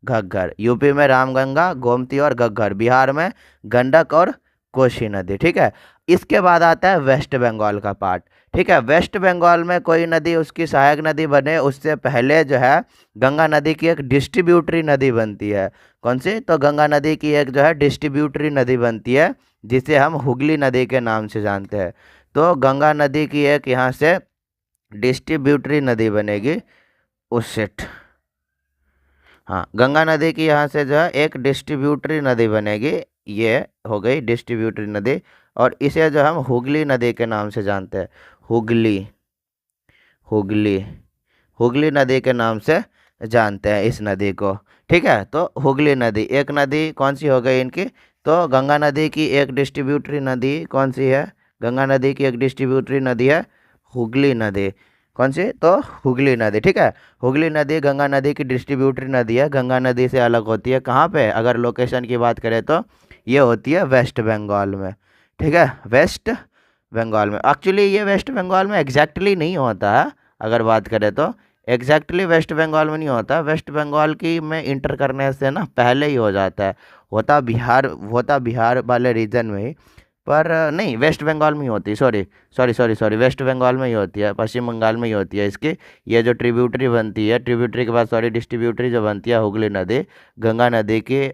घग्गर। यूपी में रामगंगा, गोमती और घग्गर, बिहार में गंडक और कोसी नदी। ठीक है। इसके बाद आता है वेस्ट बंगाल का पार्ट। ठीक है। वेस्ट बंगाल में कोई नदी उसकी सहायक नदी बने उससे पहले जो है गंगा नदी की एक डिस्ट्रीब्यूटरी नदी बनती है। कौन सी? तो गंगा नदी की एक जो है डिस्ट्रीब्यूटरी नदी बनती है, जिसे हम हुगली नदी के नाम से जानते हैं। तो गंगा नदी की एक यहाँ से डिस्ट्रीब्यूटरी नदी बनेगी उस सेट। हाँ, गंगा नदी की यहाँ से जो है एक डिस्ट्रीब्यूटरी नदी बनेगी। ये हो गई डिस्ट्रीब्यूटरी नदी और इसे जो हम हुगली नदी के नाम से जानते हैं। हुगली नदी के नाम से जानते हैं इस नदी को। ठीक है। तो हुगली नदी एक नदी कौन सी हो गई इनकी? तो गंगा नदी की एक डिस्ट्रीब्यूटरी नदी कौन सी है? गंगा नदी की एक डिस्ट्रीब्यूटरी नदी है हुगली नदी। कौन सी? तो हुगली नदी। ठीक है। हुगली नदी गंगा नदी की डिस्ट्रीब्यूटरी नदी है, गंगा नदी से अलग होती है। कहाँ पे? अगर लोकेशन की बात करें तो ये होती है वेस्ट बंगाल में। ठीक है। वेस्ट बंगाल में। एक्चुअली ये वेस्ट बंगाल में एग्जैक्टली नहीं होता है, अगर बात करें तो एग्जैक्टली वेस्ट बंगाल में नहीं होता। वेस्ट बंगाल की में इंटर करने से ना पहले ही हो जाता है, होता बिहार वाले रीजन में ही, पर नहीं वेस्ट बंगाल में ही होती है। सॉरी वेस्ट बंगाल में ही होती है, पश्चिम बंगाल में ही होती है इसकी। ये जो ट्रिब्यूटरी बनती है, ट्रिब्यूटरी के बाद डिस्ट्रीब्यूटरी जो बनती है हुगली नदी, गंगा नदी की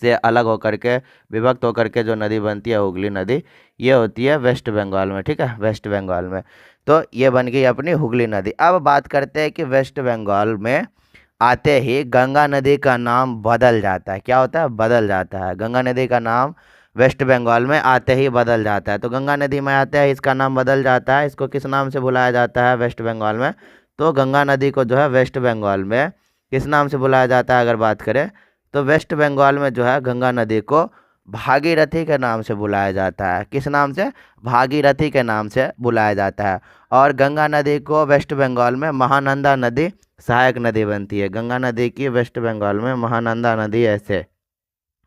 से अलग होकर के विभक्त होकर के जो नदी बनती है हुगली नदी, ये होती है वेस्ट बंगाल में। ठीक है। वेस्ट बंगाल में। तो ये बन गई अपनी हुगली नदी। अब बात करते हैं कि वेस्ट बंगाल में आते ही गंगा नदी का नाम बदल जाता है। क्या होता है? बदल जाता है। गंगा नदी का नाम वेस्ट बंगाल में आते ही बदल जाता है। तो गंगा नदी में आते हैं इसका नाम बदल जाता है। इसको किस नाम से बुलाया जाता है वेस्ट बंगाल में? तो गंगा नदी को जो है वेस्ट बंगाल में किस नाम से बुलाया जाता है? अगर बात करें तो वेस्ट बंगाल में जो है गंगा नदी को भागीरथी के नाम से बुलाया जाता है। किस नाम से? भागीरथी के नाम से बुलाया जाता है। और गंगा नदी को वेस्ट बंगाल में महानंदा नदी सहायक नदी बनती है। गंगा नदी की वेस्ट बंगाल में, महानंदा नदी ऐसे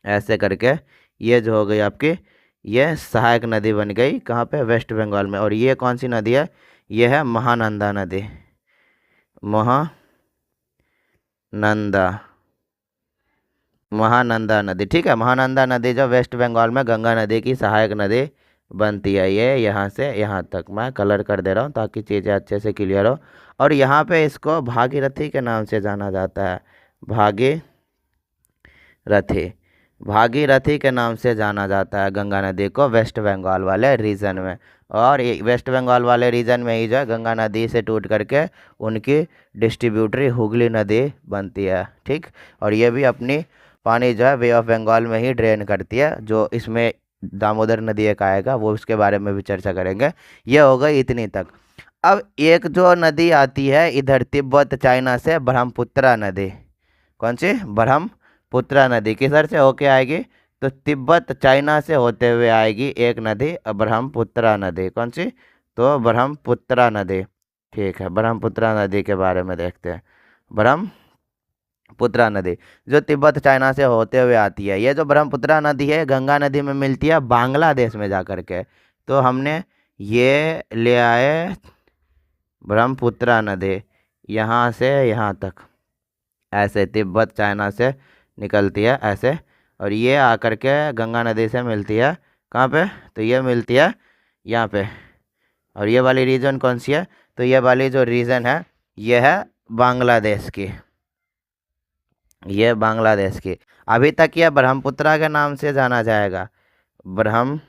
ऐसे करके ये जो हो गई आपकी, ये सहायक नदी बन गई कहाँ पे, वेस्ट बंगाल में। और ये कौन सी नदी है, ये है महानंदा नदी, महानंदा महानंदा नदी। ठीक है, महानंदा नदी जो वेस्ट बंगाल में गंगा नदी की सहायक नदी बनती है। ये यहाँ से यहाँ तक मैं कलर कर दे रहा हूँ ताकि चीज़ें अच्छे से क्लियर हो। और यहाँ पे इसको भागीरथी के नाम से जाना जाता है, भागीरथी, भागीरथी के नाम से जाना जाता है गंगा नदी को वेस्ट बंगाल वाले रीजन में। और ये वेस्ट बंगाल वाले रीजन में ही जो है गंगा नदी से टूट करके उनकी डिस्ट्रीब्यूटरी हुगली नदी बनती है। ठीक, और ये भी अपनी पानी जो है बे ऑफ बंगाल में ही ड्रेन करती है। जो इसमें दामोदर नदी एक आएगा, वो उसके बारे में भी चर्चा करेंगे। ये हो गई इतनी तक। अब एक जो नदी आती है इधर तिब्बत चाइना से, ब्रह्मपुत्रा नदी। कौन सी, ब्रह्मपुत्रा नदी किधर से होके आएगी, तो तिब्बत चाइना से होते हुए आएगी एक नदी, ब्रह्मपुत्रा नदी। कौन सी, तो ब्रह्मपुत्रा नदी। ठीक है, ब्रह्मपुत्रा नदी के बारे में देखते हैं। ब्रह्मपुत्रा नदी जो तिब्बत चाइना से होते हुए आती है। ये जो ब्रह्मपुत्रा नदी है गंगा नदी में मिलती है बांग्लादेश में जा कर के। तो हमने ये ले आए ब्रह्मपुत्रा नदी यहाँ से यहाँ तक, ऐसे तिब्बत चाइना से निकलती है ऐसे, और ये आकर के गंगा नदी से मिलती है कहाँ पे, तो ये मिलती है यहाँ पे। और ये वाली रीजन कौन सी है, तो ये वाली जो रीजन है ये है बांग्लादेश की, ये बांग्लादेश की। अभी तक ये ब्रह्मपुत्रा के नाम से जाना जाएगा, ब्रह्म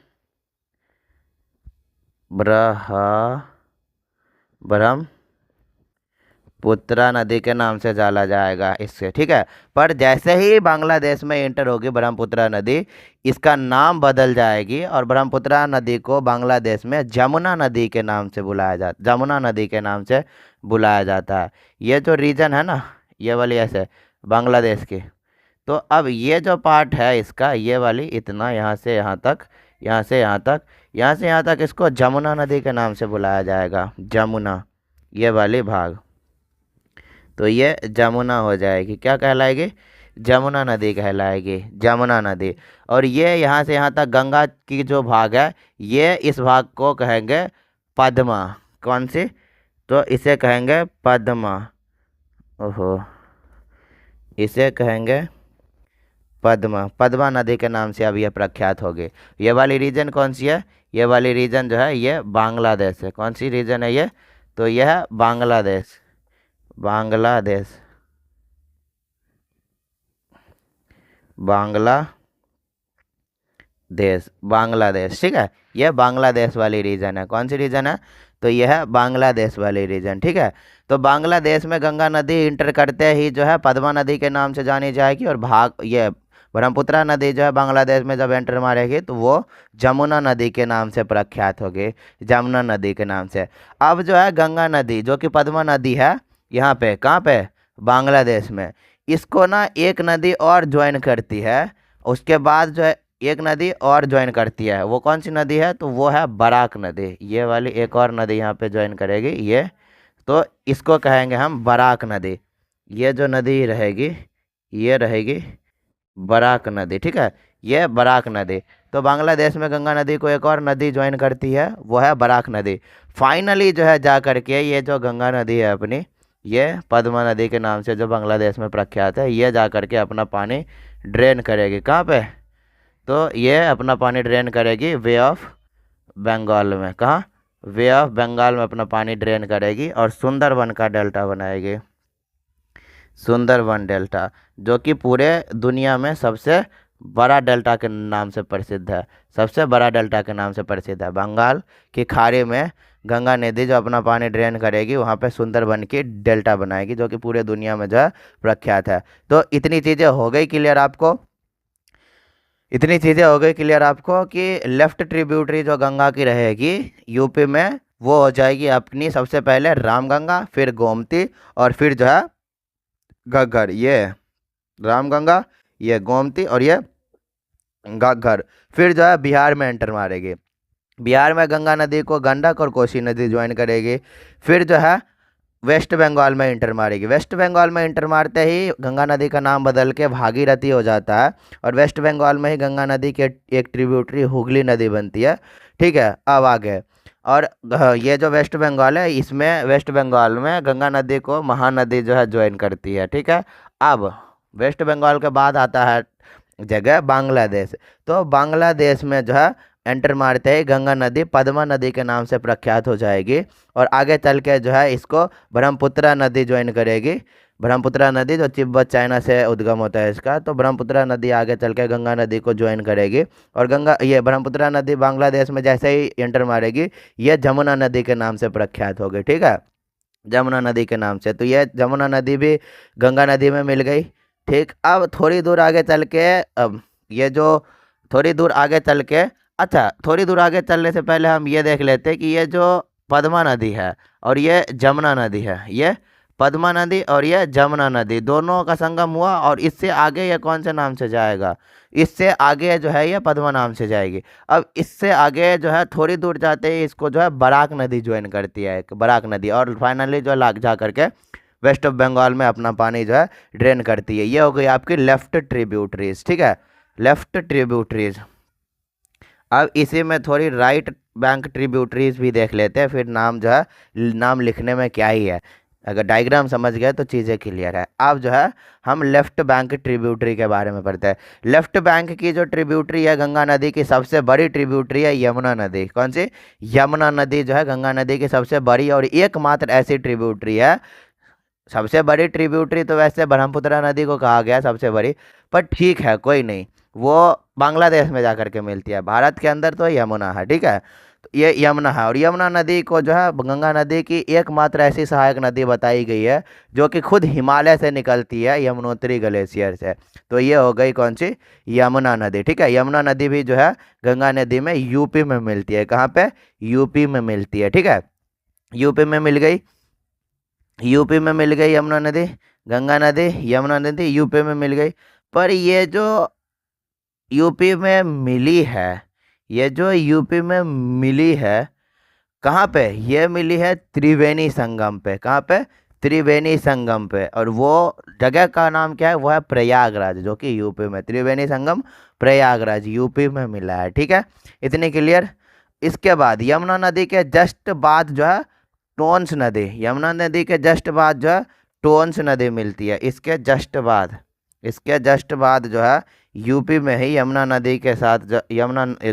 ब्रह्मपुत्रा नदी के नाम से जाना जाएगा इससे। ठीक है, पर जैसे ही बांग्लादेश में एंटर होगी ब्रह्मपुत्रा नदी, इसका नाम बदल जाएगी और ब्रह्मपुत्रा नदी को बांग्लादेश में जमुना नदी के नाम से बुलाया जाता, जमुना नदी के नाम से बुलाया जाता है। ये जो रीजन है ना, ये वाली ऐसे बांग्लादेश की, तो अब ये जो पार्ट है इसका, ये वाली इतना यहाँ से यहाँ तक, यहाँ से यहाँ तक, यहाँ से यहाँ तक, इसको जमुना नदी के नाम से बुलाया जाएगा, जमुना, ये वाली भाग। तो ये जमुना हो जाएगी, क्या कहलाएगी, जमुना नदी कहलाएगी, जमुना नदी। और ये यहाँ से यहाँ तक गंगा की जो भाग है, ये इस भाग को कहेंगे पद्मा। कौन सी, तो इसे कहेंगे पद्मा। ओहो, इसे कहेंगे पद्मा, पद्मा नदी के नाम से अब ये प्रख्यात होगी। ये वाली रीजन कौन सी है, ये वाली रीजन जो है ये बांग्लादेश है। कौन सी रीजन है ये, तो यह है बांग्लादेश, बांग्लादेश, बांग्लादेश, बांग्लादेश। ठीक है, यह बांग्लादेश वाली रीजन है। कौन सी रीजन है, तो यह है बांग्लादेश वाली रीजन। ठीक है, तो बांग्लादेश में गंगा नदी इंटर करते ही जो है पद्मा नदी के नाम से जानी जाएगी, और भाग ये ब्रह्मपुत्रा नदी जो है बांग्लादेश में जब एंटर मारेगी तो वो जमुना नदी के नाम से प्रख्यात होगी, जमुना नदी के नाम से। अब जो है गंगा नदी जो कि पद्मा नदी है, यहाँ पे कहाँ पे, बांग्लादेश में, इसको ना एक नदी और ज्वाइन करती है। उसके बाद जो है एक नदी और ज्वाइन करती है, वो कौन सी नदी है, तो वो है बराक नदी। ये वाली एक और नदी यहाँ पे ज्वाइन करेगी ये, तो इसको कहेंगे हम बराक नदी। ये जो नदी रहेगी ये रहेगी बराक नदी। ठीक है, ये बराक नदी। तो बांग्लादेश में गंगा नदी को एक और नदी ज्वाइन करती है, वो है बराक नदी। फाइनली जो है जा करके ये जो गंगा नदी है अपनी, ये पद्मा नदी के नाम से जो बांग्लादेश में प्रख्यात है, ये जा करके अपना पानी ड्रेन करेगी कहाँ पे, तो ये अपना पानी ड्रेन करेगी वे ऑफ बंगाल में। कहाँ, वे ऑफ बंगाल में अपना पानी ड्रेन करेगी और सुंदरबन का डेल्टा बनाएगी, सुंदरबन डेल्टा, जो कि पूरे दुनिया में सबसे बड़ा डेल्टा के नाम से प्रसिद्ध है, सबसे बड़ा डेल्टा के नाम से प्रसिद्ध है। बंगाल की खाड़ी में गंगा नदी जो अपना पानी ड्रेन करेगी, वहाँ पे सुंदरबन की डेल्टा बनाएगी, जो कि पूरे दुनिया में जो है प्रख्यात है। तो इतनी चीज़ें हो गई क्लियर आपको, इतनी चीज़ें हो गई क्लियर आपको कि लेफ्ट ट्रिब्यूटरी जो गंगा की रहेगी यूपी में, वो हो जाएगी अपनी सबसे पहले रामगंगा, फिर गोमती, और फिर जो है घग्गर। ये रामगंगा, ये गोमती, और ये घग्गर। फिर जो है बिहार में एंटर मारेगी, बिहार में गंगा नदी को गंडक और कोसी नदी ज्वाइन करेगी। फिर जो है वेस्ट बंगाल में इंटर मारेगी। वेस्ट बंगाल में इंटर मारते ही गंगा नदी का नाम बदल के भागीरथी हो जाता है, और वेस्ट बंगाल में ही गंगा नदी के एक ट्रिब्यूटरी हुगली नदी बनती है। ठीक है, अब आगे। और ये जो वेस्ट बंगाल है, इसमें वेस्ट बंगाल में गंगा नदी को महानदी जो है ज्वाइन करती है। ठीक है, अब वेस्ट बंगाल के बाद आता है जगह बांग्लादेश। तो बांग्लादेश में जो है एंटर मारते ही गंगा नदी पद्मा नदी के नाम से प्रख्यात हो जाएगी, और आगे चल के जो है इसको ब्रह्मपुत्रा नदी ज्वाइन करेगी। ब्रह्मपुत्रा नदी जो तिब्बत चाइना से उद्गम होता है इसका, तो ब्रह्मपुत्रा नदी आगे चल के गंगा नदी को ज्वाइन करेगी। और ये ब्रह्मपुत्रा नदी बांग्लादेश में जैसे ही एंटर मारेगी, ये जमुना नदी के नाम से प्रख्यात होगी। ठीक है, जमुना नदी के नाम से। तो ये जमुना नदी भी गंगा नदी में मिल गई। ठीक, अब थोड़ी दूर आगे चल के, अब ये जो थोड़ी दूर आगे चल के, अच्छा थोड़ी दूर आगे चलने से पहले हम ये देख लेते हैं कि ये जो पद्मा नदी है और ये जमुना नदी है, ये पद्मा नदी और ये जमुना नदी दोनों का संगम हुआ, और इससे आगे ये कौन से नाम से जाएगा, इससे आगे जो है ये पद्मा नाम से जाएगी। अब इससे आगे जो है थोड़ी दूर जाते ही इसको जो है बराक नदी ज्वाइन करती है, एक बराक नदी, और फाइनली जो लाग जा करके वेस्ट ऑफ बंगाल में अपना पानी जो है ड्रेन करती है। ये हो गई आपकी लेफ्ट ट्रिब्यूटरीज। ठीक है, लेफ्ट ट्रिब्यूटरीज। अब इसी में थोड़ी राइट बैंक ट्रिब्यूटरीज भी देख लेते हैं, फिर नाम जो है, नाम लिखने में क्या ही है, अगर डायग्राम समझ गए तो चीज़ें क्लियर है। अब जो है हम लेफ्ट बैंक ट्रिब्यूटरी के बारे में पढ़ते हैं। लेफ्ट बैंक की जो ट्रिब्यूटरी है गंगा नदी की सबसे बड़ी ट्रिब्यूटरी है यमुना नदी। कौन सी? यमुना नदी जो है गंगा नदी की सबसे बड़ी और एकमात्र ऐसी ट्रिब्यूटरी है। सबसे बड़ी ट्रिब्यूटरी तो वैसे ब्रह्मपुत्र नदी को कहा गया सबसे बड़ी, पर ठीक है कोई नहीं, वो बांग्लादेश में जाकर के मिलती है, भारत के अंदर तो यमुना है। ठीक है, तो ये यमुना है, और यमुना नदी को जो है गंगा नदी की एकमात्र ऐसी सहायक नदी बताई गई है जो कि खुद हिमालय से निकलती है, यमुनोत्री ग्लेशियर से। तो ये हो गई कौन सी? यमुना नदी। ठीक है, यमुना नदी भी जो है गंगा नदी में यूपी में मिलती है। कहाँ पे? यूपी में मिलती है। ठीक है, यूपी में मिल गई, यूपी में मिल गई यमुना नदी, गंगा नदी यमुना नदी यूपी में मिल गई। पर ये जो यूपी में मिली है, ये जो यूपी में मिली है, कहाँ पे ये मिली है? त्रिवेणी संगम पे। कहाँ पे? त्रिवेणी संगम पे। और वो जगह का नाम क्या है? वो है प्रयागराज, जो कि यूपी में। त्रिवेणी संगम प्रयागराज यूपी में मिला है। ठीक है, इतनी क्लियर। इसके बाद यमुना नदी के जस्ट बाद जो है टोंस नदी, यमुना नदी के जस्ट बाद जो है टोंस नदी मिलती है। इसके जस्ट बाद, इसके जस्ट बाद जो है यूपी में ही यमुना नदी के साथ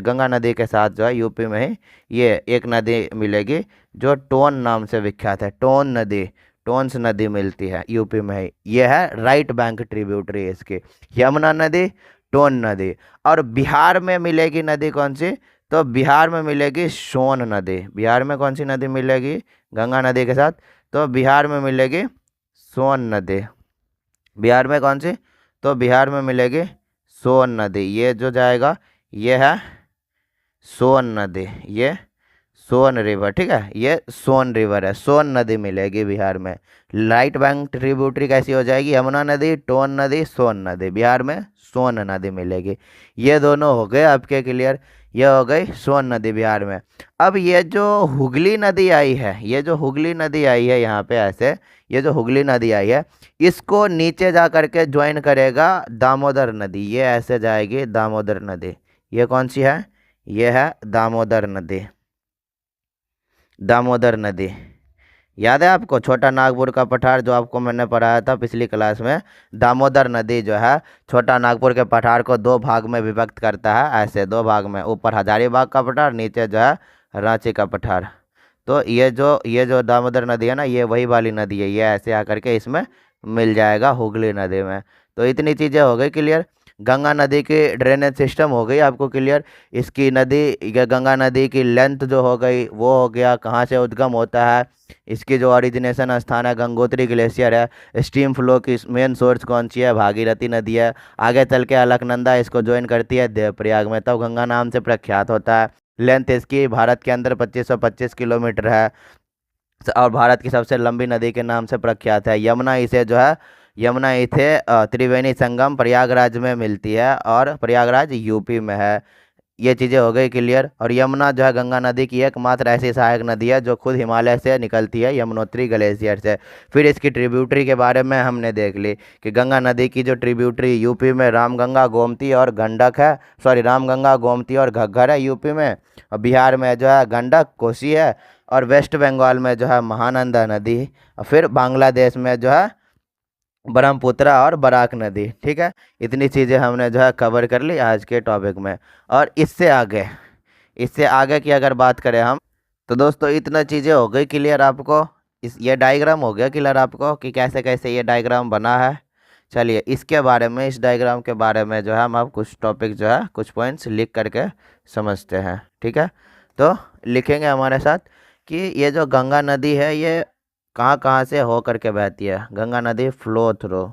गंगा नदी के साथ जो है यूपी में ही ये एक नदी मिलेगी जो टोन नाम से विख्यात है। टोन नदी, टोंस नदी मिलती है यूपी में ही। ये है राइट बैंक ट्रिब्यूटरी इसकी, यमुना नदी, टोन नदी। और बिहार में मिलेगी नदी कौन सी? तो बिहार में मिलेगी सोन नदी। बिहार में कौन सी नदी मिलेगी गंगा नदी के साथ? तो बिहार में मिलेगी सोन नदी। बिहार में कौन सी? तो बिहार में मिलेगी सोन नदी। ये जो जाएगा ये है सोन नदी, ये सोन रिवर। ठीक है, ये सोन रिवर है, सोन नदी मिलेगी बिहार में। राइट बैंक ट्रिब्यूटरी कैसी हो जाएगी? यमुना नदी, टोन नदी, सोन नदी। बिहार में सोन नदी मिलेगी। ये दोनों हो गए आपके क्लियर। ये हो गई सोन नदी बिहार में। अब ये जो हुगली नदी आई है, ये जो हुगली नदी आई है यहाँ पे ऐसे, ये जो हुगली नदी आई है इसको नीचे जा करके ज्वाइन करेगा दामोदर नदी। ये ऐसे जाएगी दामोदर नदी। ये कौन सी है? ये है दामोदर नदी। दामोदर नदी याद है आपको? छोटा नागपुर का पठार जो आपको मैंने पढ़ाया था पिछली क्लास में, दामोदर नदी जो है छोटा नागपुर के पठार को दो भाग में विभक्त करता है, ऐसे दो भाग में, ऊपर हजारीबाग का पठार, नीचे जो है रांची का पठार। तो ये जो दामोदर नदी है ना, ये वही वाली नदी है। ये ऐसे आकर के इसमें मिल जाएगा हुगली नदी में। तो इतनी चीज़ें हो गई क्लियर। गंगा नदी की ड्रेनेज सिस्टम हो गई आपको क्लियर। इसकी नदी, गंगा नदी की लेंथ जो हो गई वो हो गया, कहाँ से उद्गम होता है, इसकी जो ओरिजिनेशन स्थान है गंगोत्री ग्लेशियर है। स्टीम फ्लो की मेन सोर्स कौन सी है? भागीरथी नदी है। आगे चल के अलकनंदा इसको ज्वाइन करती है देवप्रयाग में, तब गंगा नाम से प्रख्यात होता है। लेंथ इसकी भारत के अंदर 2525 किलोमीटर है, और भारत की सबसे लंबी नदी के नाम से प्रख्यात है। यमुना इसे जो है, यमुना इसे त्रिवेणी संगम प्रयागराज में मिलती है, और प्रयागराज यूपी में है। ये चीज़ें हो गई क्लियर। और यमुना जो है गंगा नदी की एकमात्र ऐसी सहायक नदी है जो खुद हिमालय से निकलती है, यमुनोत्री ग्लेशियर से। फिर इसकी ट्रिब्यूटरी के बारे में हमने देख ली कि गंगा नदी की जो ट्रिब्यूटरी यूपी में रामगंगा गोमती और गंडक है, सॉरी रामगंगा गोमती और घग्गर है यूपी में, और बिहार में जो है गंडक कोसी है, और वेस्ट बंगाल में जो है महानंदा नदी, और फिर बांग्लादेश में जो है ब्रह्मपुत्र और बराक नदी। ठीक है, इतनी चीज़ें हमने जो है कवर कर ली आज के टॉपिक में। और इससे आगे की अगर बात करें हम, तो दोस्तों इतना चीज़ें हो गई क्लियर आपको। ये डायग्राम हो गया क्लियर आपको कि कैसे कैसे ये डायग्राम बना है। चलिए इसके बारे में, इस डायग्राम के बारे में जो है हम अब कुछ टॉपिक जो है कुछ पॉइंट्स लिख करके समझते हैं। ठीक है, तो लिखेंगे हमारे साथ कि ये जो गंगा नदी है ये कहाँ कहाँ से हो करके बहती है। गंगा नदी फ्लो थ्रू,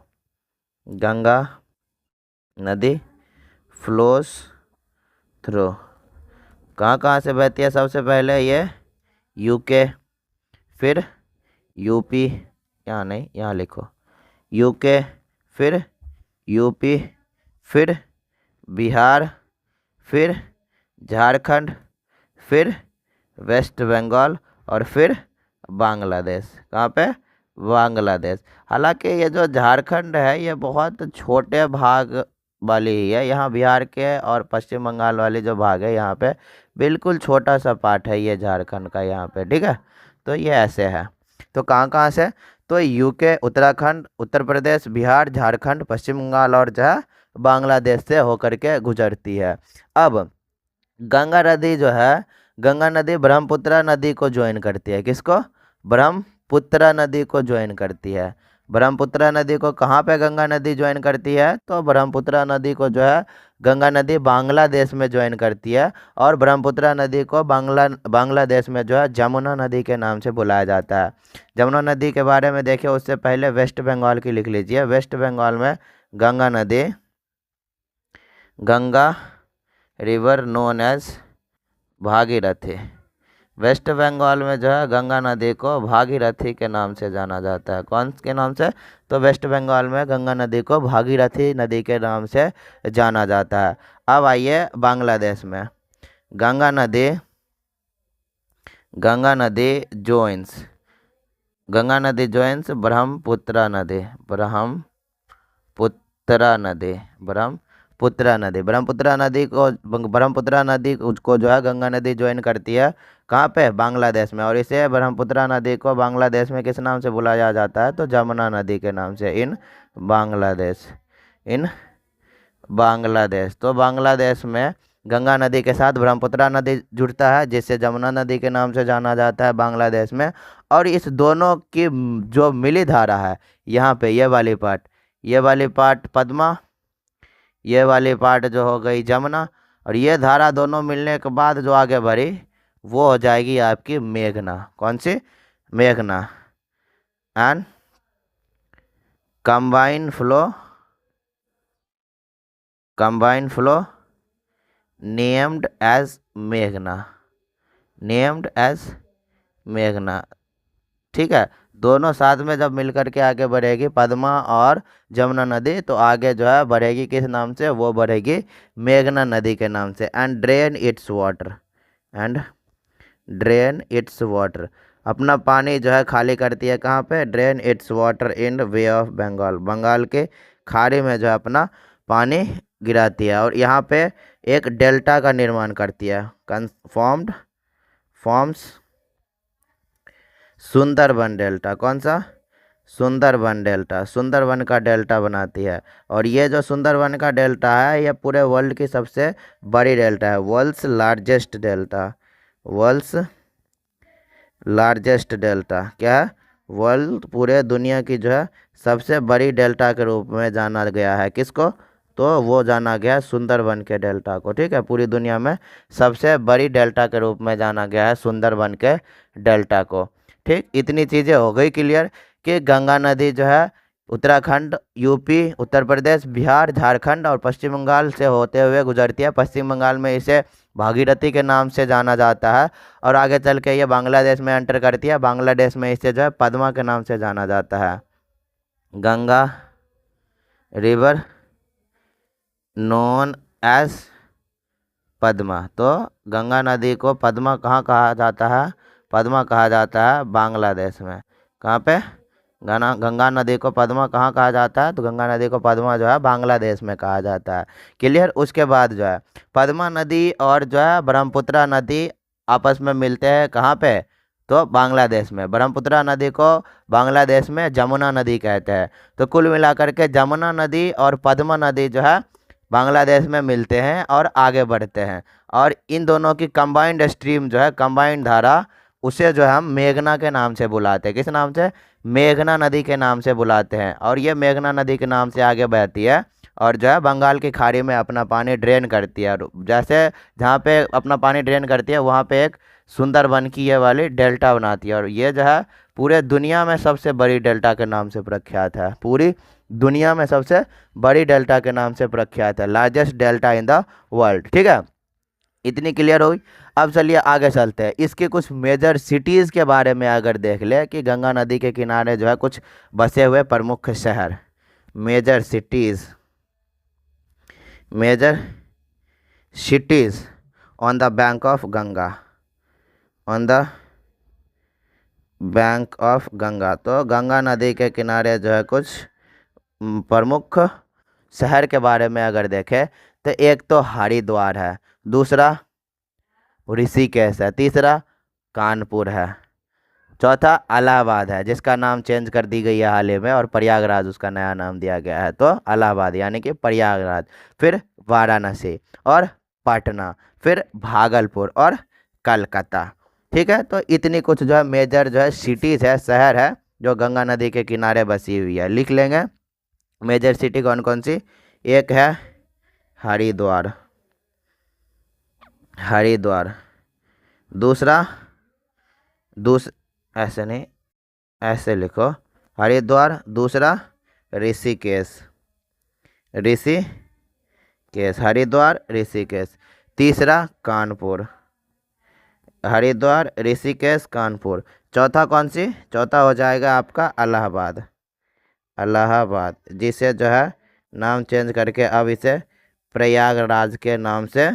गंगा नदी फ्लोस थ्रू कहाँ कहाँ से बहती है। सबसे पहले ये यूके, फिर यूपी, यहाँ नहीं यहाँ लिखो, यूके, फिर यूपी, फिर बिहार, फिर झारखंड, फिर वेस्ट बंगाल, और फिर बांग्लादेश। कहाँ पे? बांग्लादेश। हालांकि ये जो झारखंड है ये बहुत छोटे भाग वाली ही है, यहाँ बिहार के और पश्चिम बंगाल वाली जो भाग है यहाँ पे बिल्कुल छोटा सा पार्ट है ये झारखंड का यहाँ पे। ठीक है, तो ये ऐसे है। तो कहाँ कहाँ से? तो यूके, उत्तराखंड, उत्तर प्रदेश, बिहार, झारखंड, पश्चिम बंगाल और जो है बांग्लादेश से होकर के गुजरती है। अब गंगा नदी जो है, गंगा नदी ब्रह्मपुत्र नदी को ज्वाइन करती है। किसको? ब्रह्मपुत्र नदी को ज्वाइन करती है। ब्रह्मपुत्र नदी को कहाँ पे गंगा नदी ज्वाइन करती है? तो ब्रह्मपुत्र नदी को जो है गंगा नदी बांग्लादेश में ज्वाइन करती है, और ब्रह्मपुत्र नदी को बांग्लादेश में जो है जमुना नदी के नाम से बुलाया जाता है। जमुना नदी के बारे में देखिए, उससे पहले वेस्ट बंगाल की लिख लीजिए। वेस्ट बंगाल में गंगा नदी, Ganga river known as Bhagirathi. West Bengal में जो है गंगा नदी को भागीरथी के नाम से जाना जाता है। कौन के नाम से? तो वेस्ट बंगाल में गंगा नदी को भागीरथी नदी के नाम से जाना जाता है। अब आइए बांग्लादेश में, गंगा नदी, गंगा नदी जोइंस, गंगा नदी जोइंस ब्रह्मपुत्र नदी, ब्रह्मपुत्र नदी, ब्रह्मपुत्र नदी, ब्रह्मपुत्र नदी को जो है गंगा नदी ज्वाइन करती है। कहाँ पे? बांग्लादेश में। और इसे ब्रह्मपुत्र नदी को बांग्लादेश में किस नाम से बुलाया जाता है? तो जमुना नदी के नाम से, इन बांग्लादेश, इन बांग्लादेश। तो बांग्लादेश में गंगा नदी के साथ ब्रह्मपुत्र नदी जुड़ता है, जिससे जमुना नदी के नाम से जाना जाता है बांग्लादेश में। और इस दोनों की जो मिली धारा है यहाँ पे, ये वाली पार्ट, ये वाली पार्ट पद्मा, ये वाली पार्ट जो हो गई जमुना, और ये धारा दोनों मिलने के बाद जो आगे बढ़ी वो हो जाएगी आपकी मेघना। कौन सी? मेघना। And combine flow named as मेघना, नेम्ड एज मेघना। ठीक है, दोनों साथ में जब मिलकर के आगे बढ़ेगी पद्मा और जमुना नदी, तो आगे जो है बढ़ेगी किस नाम से? वो बढ़ेगी मेघना नदी के नाम से। And drain its water, and drain its water, अपना पानी जो है खाली करती है। कहाँ पे? Drain its water in Bay of Bengal, Bengal के खाड़ी में जो है अपना पानी गिराती है। और यहाँ पे एक डेल्टा का निर्माण करती है, फॉर्म्स सुंदरबन डेल्टा। कौन सा? सुंदरबन डेल्टा, सुंदरबन का डेल्टा बनाती है। और ये जो सुंदरबन का डेल्टा है ये पूरे वर्ल्ड की सबसे बड़ी डेल्टा है, world's largest delta, world's largest delta. क्या है? वर्ल्ड, पूरे दुनिया की जो है सबसे बड़ी डेल्टा के रूप में जाना गया है। किसको? तो वो जाना गया सुंदरबन के डेल्टा को। ठीक है, पूरी दुनिया में सबसे बड़ी डेल्टा के रूप में जाना गया है सुंदरबन के डेल्टा को। ठीक, इतनी चीज़ें हो गई क्लियर कि गंगा नदी जो है उत्तराखंड, यूपी, उत्तर प्रदेश, बिहार, झारखंड और पश्चिम बंगाल से होते हुए गुजरती है। पश्चिम बंगाल में इसे भागीरथी के नाम से जाना जाता है, और आगे चल के ये बांग्लादेश में एंटर करती है। बांग्लादेश में इसे जो है पद्मा के नाम से जाना जाता है। Ganga river known as Padma. तो गंगा नदी को पद्मा कहाँ कहा जाता है? पद्मा कहा जाता है बांग्लादेश में। कहाँ पे? गंगा नदी को पद्मा कहाँ कहा जाता है? तो गंगा नदी को पद्मा जो है बांग्लादेश में कहा जाता है। क्लियर। उसके बाद जो है पद्मा नदी और जो है ब्रह्मपुत्र नदी आपस में मिलते हैं कहाँ पे? तो बांग्लादेश में। ब्रह्मपुत्र नदी को बांग्लादेश में जमुना नदी कहते हैं। तो कुल मिलाकर के जमुना नदी और पद्मा नदी जो है बांग्लादेश में मिलते हैं और आगे बढ़ते हैं, और इन दोनों की कंबाइंड स्ट्रीम जो है, कंबाइंड धारा, उसे जो है हम मेघना के नाम से बुलाते हैं। किस नाम से? मेघना नदी के नाम से बुलाते हैं। और ये मेघना नदी के नाम से आगे बहती है और जो है बंगाल की खाड़ी में अपना पानी ड्रेन करती है। और जैसे जहाँ पे अपना पानी ड्रेन करती है वहाँ पे एक सुंदरबन की ये वाली डेल्टा बनाती है, और ये जो है पूरे दुनिया में सबसे बड़ी डेल्टा के नाम से प्रख्यात है। पूरी दुनिया में सबसे बड़ी डेल्टा के नाम से प्रख्यात है, largest delta in the world. ठीक है, इतनी क्लियर हुई। अब चलिए आगे चलते हैं। इसके कुछ मेजर सिटीज़ के बारे में अगर देख ले कि गंगा नदी के किनारे जो है कुछ बसे हुए प्रमुख शहर, major cities, major cities on the bank of Ganga, on the bank of Ganga. तो गंगा नदी के किनारे जो है कुछ प्रमुख शहर के बारे में अगर देखें तो एक तो हरिद्वार है, दूसरा ऋषिकेश है, तीसरा कानपुर है, चौथा इलाहाबाद है जिसका नाम चेंज कर दी गई है हाल ही में, और प्रयागराज उसका नया नाम दिया गया है। तो इलाहाबाद यानी कि प्रयागराज, फिर वाराणसी और पटना, फिर भागलपुर और कलकत्ता। ठीक है, तो इतनी कुछ जो है मेजर जो है सिटीज़ है, शहर है जो गंगा नदी के किनारे बसी हुई है। लिख लेंगे मेजर सिटी कौन कौन सी। एक है हरिद्वार, हरिद्वार, दूसरा ऐसे नहीं, ऐसे लिखो, हरिद्वार, दूसरा ऋषिकेश, ऋषिकेश, हरिद्वार ऋषिकेश, तीसरा कानपुर, हरिद्वार ऋषिकेश कानपुर, चौथा कौन सी? चौथा हो जाएगा आपका इलाहाबाद, इलाहाबाद, जिसे जो है नाम चेंज करके अब इसे प्रयागराज के नाम से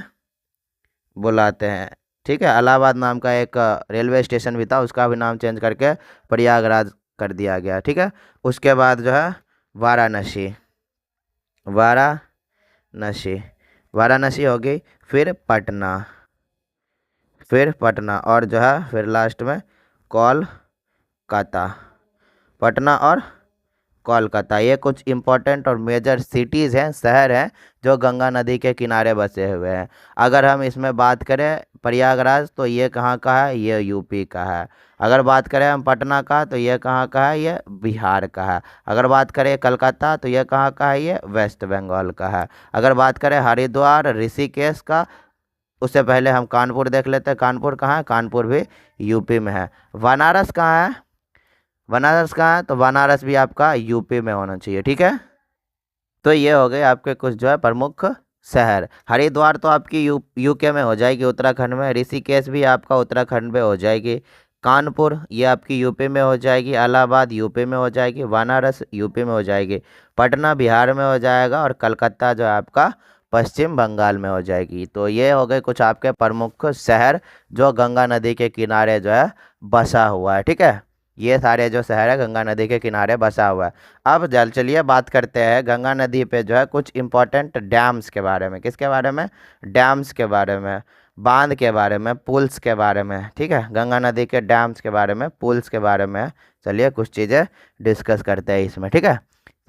बुलाते हैं। ठीक है, इलाहाबाद नाम का एक रेलवे स्टेशन भी था, उसका भी नाम चेंज करके प्रयागराज कर दिया गया। ठीक है, उसके बाद जो है वाराणसी, वाराणसी, वाराणसी हो गई, फिर पटना, फिर पटना, और जो है फिर लास्ट में कोलकाता, पटना और कोलकाता। ये कुछ इम्पोर्टेंट और मेजर सिटीज़ हैं, शहर हैं जो गंगा नदी के किनारे बसे हुए हैं। अगर हम इसमें बात करें प्रयागराज तो ये कहाँ का है? ये यूपी का है। अगर बात करें हम पटना का तो ये कहाँ का है? ये बिहार का है। अगर बात करें कलकत्ता तो ये कहाँ का है? ये वेस्ट बंगाल का है। अगर बात करें हरिद्वार ऋषिकेश का, उससे पहले हम कानपुर देख लेते हैं। कानपुर कहाँ है? कानपुर भी यूपी में है। बनारस कहाँ है? बनारस कहाँ है? तो बनारस भी आपका यूपी में होना चाहिए। ठीक है, तो ये हो गए आपके कुछ जो है प्रमुख शहर। हरिद्वार तो आपकी यूके में हो जाएगी, उत्तराखंड में। ऋषिकेश भी आपका उत्तराखंड में हो जाएगी। कानपुर ये आपकी यूपी में हो जाएगी। इलाहाबाद यूपी में हो जाएगी। बनारस यूपी में हो जाएगी। पटना बिहार में हो जाएगा, और कलकत्ता जो है आपका पश्चिम बंगाल में हो जाएगी। तो ये हो गए कुछ आपके प्रमुख शहर जो गंगा नदी के किनारे जो है बसा हुआ है। ठीक है, ये सारे जो शहर है गंगा नदी के किनारे बसा हुआ है। अब चलिए बात करते हैं गंगा नदी पे जो है कुछ इम्पोर्टेंट डैम्स के बारे में। किसके बारे में? डैम्स के बारे में, बांध के बारे में, पुल्स के बारे में। ठीक है, गंगा नदी के डैम्स के बारे में, पुल्स के बारे में चलिए कुछ चीज़ें डिस्कस करते हैं इसमें। ठीक है,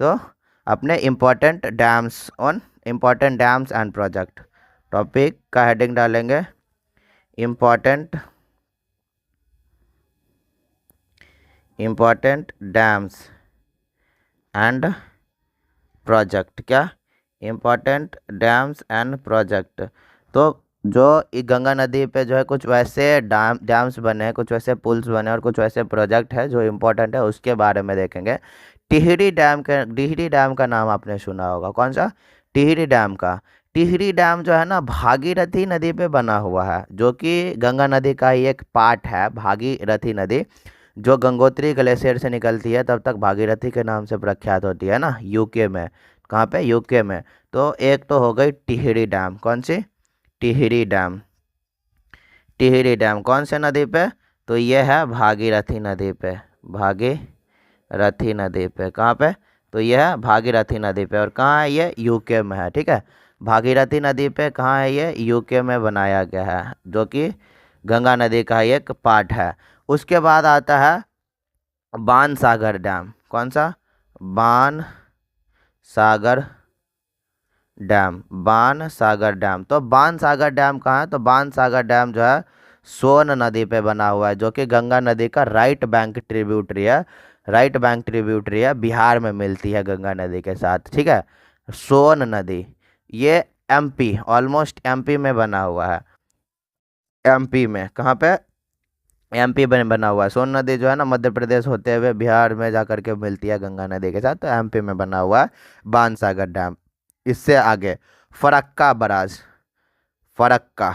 तो अपने important dams on important dams and project topic का हेडिंग डालेंगे इम्पोर्टेंट डैम्स एंड प्रोजेक्ट। क्या? Important dams and project. तो जो गंगा नदी पे जो है कुछ वैसे डैम्स बने हैं, कुछ वैसे पुल्स बने और कुछ वैसे प्रोजेक्ट है जो इम्पोर्टेंट है, उसके बारे में देखेंगे। टिहरी डैम का नाम आपने सुना होगा। कौन सा? टिहरी डैम का। टिहरी डैम जो है ना भागीरथी नदी पे बना हुआ है, जो कि गंगा नदी का ही एक पार्ट है। भागीरथी नदी जो गंगोत्री ग्लेशियर से निकलती है तब तक भागीरथी के नाम से प्रख्यात होती है ना, यूके में। कहाँ पे? यूके में। तो एक तो हो गई टिहरी डैम। कौन सी? टिहरी डैम। टिहरी डैम कौन से नदी पे? तो ये है भागीरथी नदी पे। भागीरथी नदी पे कहाँ पे? तो ये है भागीरथी नदी पे। और कहाँ है ये? यूके में है। ठीक है, भागीरथी नदी पे कहाँ है ये? यूके में बनाया गया है, जो कि गंगा नदी का ही एक पार्ट है। उसके बाद आता है बाणसागर डैम। कौन सा? बाणसागर डैम। बाणसागर डैम। तो बाणसागर डैम कहाँ है? तो बाणसागर डैम जो है सोन नदी पे बना हुआ है, जो कि गंगा नदी का राइट बैंक ट्रिब्यूटरी है। राइट बैंक ट्रिब्यूटरी है, बिहार में मिलती है गंगा नदी के साथ। ठीक है, सोन नदी ये एमपी, ऑलमोस्ट एमपी में बना हुआ है। एमपी में कहाँ पे? एमपी में बना हुआ है। सोन नदी जो है ना मध्य प्रदेश होते हुए बिहार में जा करके मिलती है गंगा नदी के साथ, तो एमपी में बना हुआ है बाणसागर डैम। इससे आगे Farakka barrage. Farakka,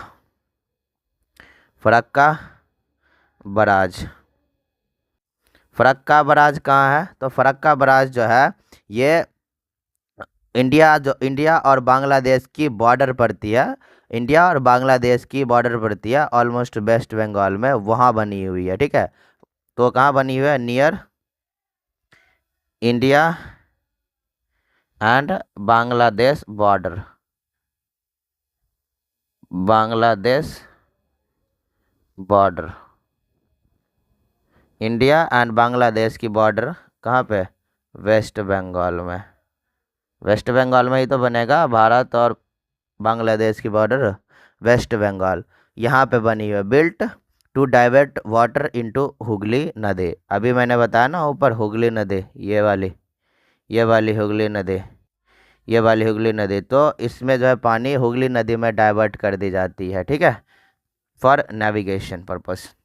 Farakka barrage. Farakka barrage कहाँ है? तो फरक्का बराज जो है ये इंडिया और बांग्लादेश की बॉर्डर पड़ती है। इंडिया और बांग्लादेश की बॉर्डर पड़ती है ऑलमोस्ट वेस्ट बंगाल में, वहाँ बनी हुई है। ठीक है, तो कहाँ बनी हुई है? Near India and Bangladesh border. Bangladesh border, India and Bangladesh की बॉर्डर कहाँ पे? वेस्ट बंगाल में। वेस्ट बंगाल में ही तो बनेगा भारत और बांग्लादेश की बॉर्डर, वेस्ट बंगाल। यहाँ पे बनी हुई है, built to divert water into Hooghly नदी। अभी मैंने बताया ना ऊपर हुगली नदी, ये वाली हुगली नदी, ये वाली हुगली नदी। तो इसमें जो है पानी हुगली नदी में डाइवर्ट कर दी जाती है। ठीक है, फॉर नेविगेशन पर्पस।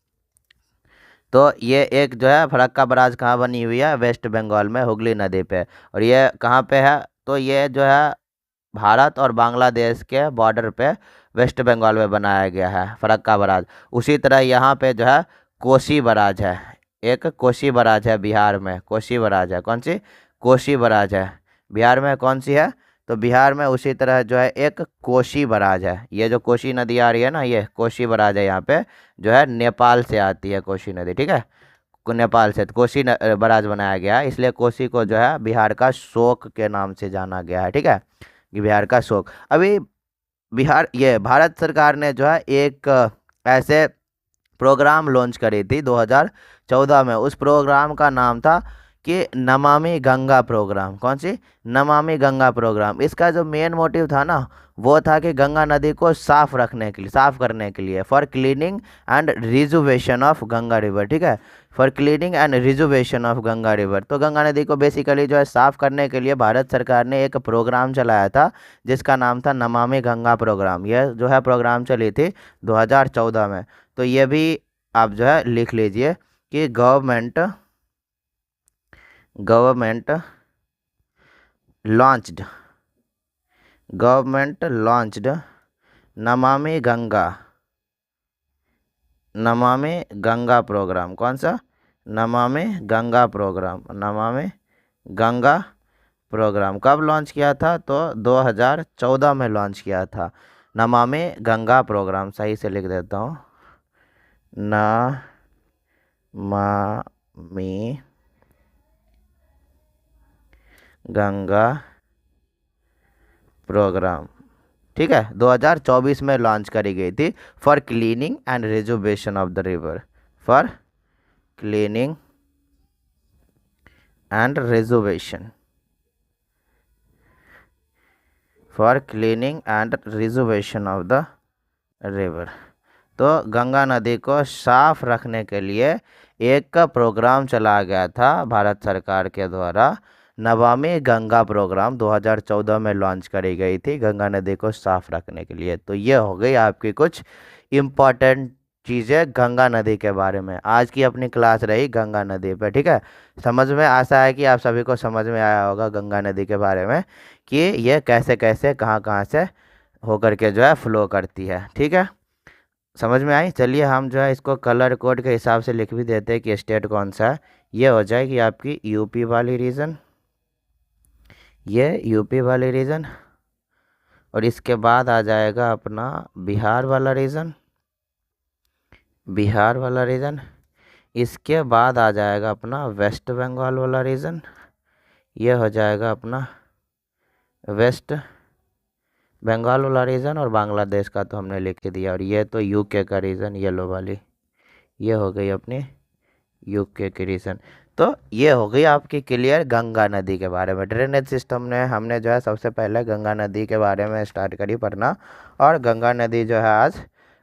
तो ये एक जो है फरक्का बराज कहाँ बनी हुई है? वेस्ट बंगाल में हुगली नदी पे। और ये कहाँ पे है? तो ये जो है भारत और बांग्लादेश के बॉर्डर पे वेस्ट बंगाल में बनाया गया है फरक्का बराज। उसी तरह यहाँ पे जो है कोसी बराज है। एक कोसी बराज है बिहार में, कोसी बराज है। कौन सी? कोसी बराज है बिहार में। कौन सी है? तो बिहार में उसी तरह जो है एक कोसी बराज है। ये जो कोसी नदी आ रही है ना, ये कोसी बराज है। यहाँ पे जो है नेपाल से आती है कोसी नदी। ठीक है, नेपाल से तो कोसी बराज बनाया गया है, इसलिए कोसी को जो है बिहार का शोक के नाम से जाना गया है। ठीक है, ये बिहार का शोक। अभी भारत सरकार ने जो है एक ऐसे प्रोग्राम लॉन्च करी थी 2014 में। उस प्रोग्राम का नाम था कि नमामि गंगा प्रोग्राम। कौन सी? नमामि गंगा प्रोग्राम। इसका जो मेन मोटिव था ना, वो था कि गंगा नदी को साफ रखने के लिए, साफ करने के लिए, for cleaning and rejuvenation of Ganga river. ठीक है, for cleaning and rejuvenation of Ganga river. तो गंगा नदी को बेसिकली जो है साफ करने के लिए भारत सरकार ने एक प्रोग्राम चलाया था, जिसका नाम था नमामि गंगा प्रोग्राम। यह जो है प्रोग्राम चली थी 2014 में। तो ये भी आप जो है लिख लीजिए कि government launched Namami Ganga programme. कौन सा? नमामि गंगा प्रोग्राम। नमामि गंगा प्रोग्राम कब लॉन्च किया था? तो 2014 में लॉन्च किया था नमामि गंगा प्रोग्राम। सही से लिख देता हूँ, नमामि गंगा प्रोग्राम। ठीक है, 2024 में लॉन्च करी गई थी for cleaning and rejuvenation of the river. For cleaning and rejuvenation, for cleaning and rejuvenation of the river. तो गंगा नदी को साफ रखने के लिए एक प्रोग्राम चलाया गया था भारत सरकार के द्वारा। नमामि गंगा प्रोग्राम 2014 में लॉन्च करी गई थी गंगा नदी को साफ रखने के लिए। तो ये हो गई आपकी कुछ इम्पॉर्टेंट चीज़ें गंगा नदी के बारे में। आज की अपनी क्लास रही गंगा नदी पे। ठीक है, समझ में आशा है कि आप सभी को समझ में आया होगा गंगा नदी के बारे में, कि ये कैसे कैसे कहाँ कहाँ से होकर के जो है फ्लो करती है। ठीक है, समझ में आई? चलिए हम जो है इसको कलर कोड के हिसाब से लिख भी देते हैं कि स्टेट कौन सा है। ये हो जाएगी आपकी यूपी वाली रीजन, ये यूपी वाली रीजन। और इसके बाद आ जाएगा अपना बिहार वाला रीजन, बिहार वाला रीजन। इसके बाद आ जाएगा अपना वेस्ट बंगाल वाला रीजन, ये हो जाएगा अपना वेस्ट बंगाल वाला रीजन। और बांग्लादेश का तो हमने लिख के दिया। और ये तो यूके का रीजन, येलो वाली, ये हो गई अपनी यूके की रीजन। तो ये हो गई आपकी क्लियर गंगा नदी के बारे में। ड्रेनेज सिस्टम ने हमने जो है सबसे पहले गंगा नदी के बारे में स्टार्ट करी पढ़ना, और गंगा नदी जो है आज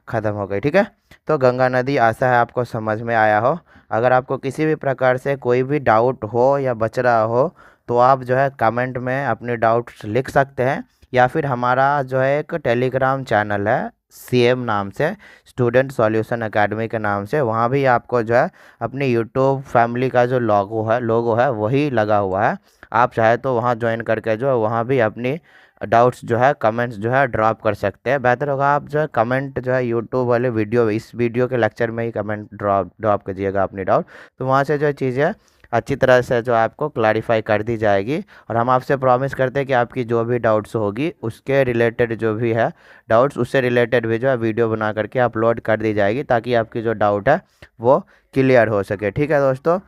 ख़त्म हो गई। ठीक है, तो गंगा नदी आशा है आपको समझ में आया हो। अगर आपको किसी भी प्रकार से कोई भी डाउट हो या बच रहा हो तो आप जो है कमेंट में अपने डाउट्स लिख सकते हैं, या फिर हमारा जो है एक टेलीग्राम चैनल है CM नाम से, स्टूडेंट सॉल्यूशन एकेडमी के नाम से, वहाँ भी आपको जो है अपनी यूट्यूब फैमिली का जो लोगो है वही लगा हुआ है। आप चाहे तो वहाँ ज्वाइन करके जो है वहाँ भी अपनी डाउट्स जो है कमेंट्स जो है ड्रॉप कर सकते हैं। बेहतर होगा आप जो है कमेंट जो है यूट्यूब वाले वीडियो, इस वीडियो के लेक्चर में ही कमेंट ड्रॉप कीजिएगा अपनी डाउट, तो वहाँ से जो चीज़ें अच्छी तरह से जो आपको क्लैरिफाई कर दी जाएगी। और हम आपसे प्रॉमिस करते हैं कि आपकी जो भी डाउट्स होगी उसके रिलेटेड जो भी है डाउट्स, उससे रिलेटेड भी जो है वीडियो बना करके अपलोड कर दी जाएगी, ताकि आपकी जो डाउट है वो क्लियर हो सके। ठीक है दोस्तों,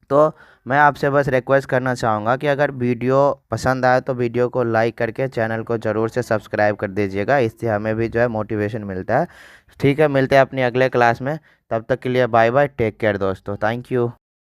तो मैं आपसे बस रिक्वेस्ट करना चाहूँगा कि अगर वीडियो पसंद आए तो वीडियो को लाइक करके चैनल को ज़रूर से सब्सक्राइब कर दीजिएगा, इससे हमें भी जो है मोटिवेशन मिलता है। ठीक है, मिलते हैं अपनी अगले क्लास में, तब तक के लिए बाय बाय, टेक केयर दोस्तों, थैंक यू।